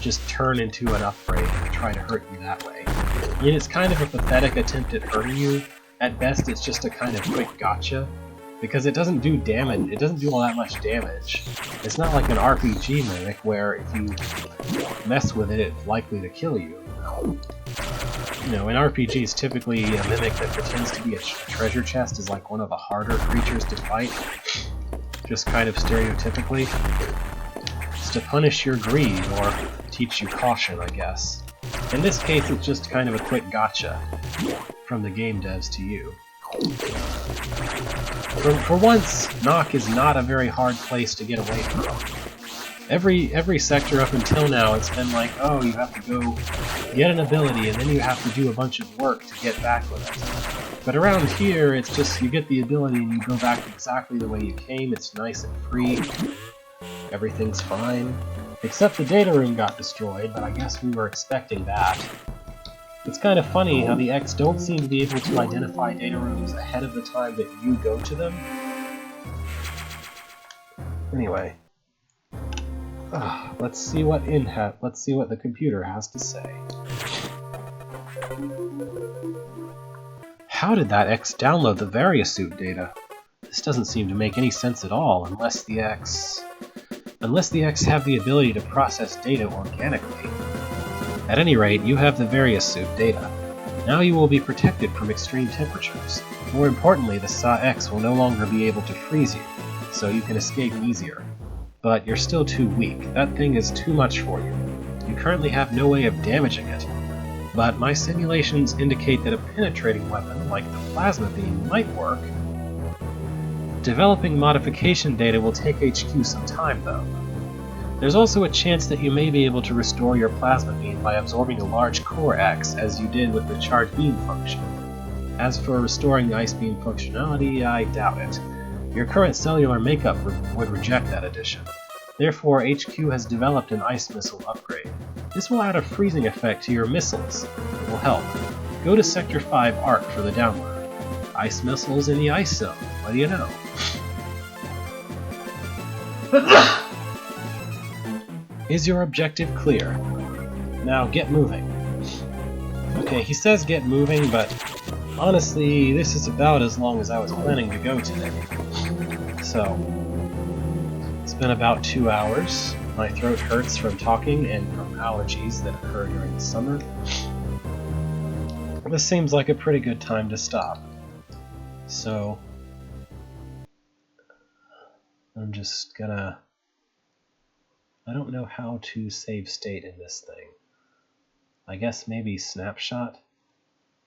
S1: just turn into an upgrade and try to hurt you that way? I mean, it's kind of a pathetic attempt at hurting you. At best, it's just a kind of quick gotcha, because it doesn't do damage. It doesn't do all that much damage. It's not like an RPG mimic where if you mess with it, it's likely to kill you. You know, in RPGs, typically a mimic that pretends to be a treasure chest is like one of the harder creatures to fight. Just kind of stereotypically. It's to punish your greed, or teach you caution, I guess. In this case, it's just kind of a quick gotcha from the game devs to you. For once, Nock is not a very hard place to get away from. Every sector up until now, it's been like, oh, you have to go get an ability, and then you have to do a bunch of work to get back with it. But around here, it's just, you get the ability and you go back exactly the way you came, it's nice and free, everything's fine. Except the data room got destroyed, but I guess we were expecting that. It's kind of funny how the X don't seem to be able to identify data rooms ahead of the time that you go to them. Anyway. Let's see what the computer has to say. How did that X download the Variasuit data? This doesn't seem to make any sense at all unless the X have the ability to process data organically. At any rate, you have the Variasuit data. Now you will be protected from extreme temperatures. More importantly, the SA-X will no longer be able to freeze you, so you can escape easier. But you're still too weak. That thing is too much for you. You currently have no way of damaging it. But my simulations indicate that a penetrating weapon, like the plasma beam, might work. Developing modification data will take HQ some time, though. There's also a chance that you may be able to restore your plasma beam by absorbing a large core X, as you did with the charge beam function. As for restoring the ice beam functionality, I doubt it. Your current cellular makeup would reject that addition. Therefore, HQ has developed an ice missile upgrade. This will add a freezing effect to your missiles. It will help. Go to Sector 5 ARC for the download. Ice missiles in the ice zone. What do you know? Is your objective clear? Now get moving. Okay, he says get moving, but honestly, this is about as long as I was planning to go today. So, it's been about 2 hours. My throat hurts from talking and from allergies that occur during the summer. This seems like a pretty good time to stop. So, I'm just gonna... I don't know how to save state in this thing. I guess maybe snapshot?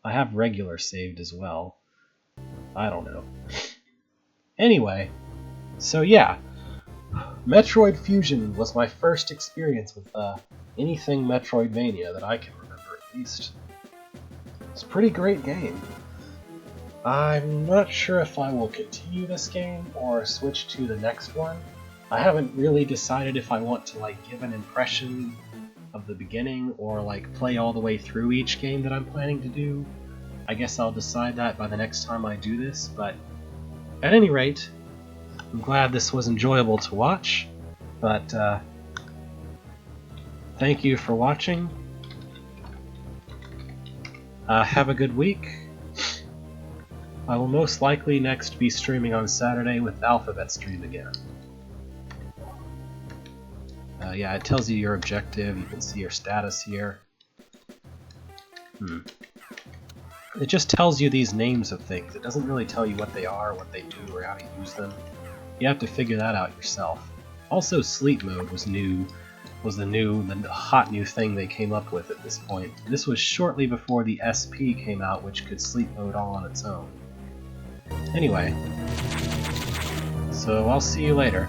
S1: I have regular saved as well. I don't know. Anyway, so yeah, Metroid Fusion was my first experience with anything Metroidvania that I can remember, at least. It's a pretty great game. I'm not sure if I will continue this game or switch to the next one. I haven't really decided if I want to like give an impression of the beginning or like play all the way through each game that I'm planning to do. I guess I'll decide that by the next time I do this, but at any rate, I'm glad this was enjoyable to watch, but thank you for watching. Have a good week. I will most likely next be streaming on Saturday with Alphabet Stream again. Yeah, it tells you your objective, you can see your status here. It just tells you these names of things. It doesn't really tell you what they are, what they do, or how to use them. You have to figure that out yourself. Also, sleep mode was new. was the hot new thing they came up with at this point. This was shortly before the SP came out, which could sleep mode all on its own. Anyway, so I'll see you later.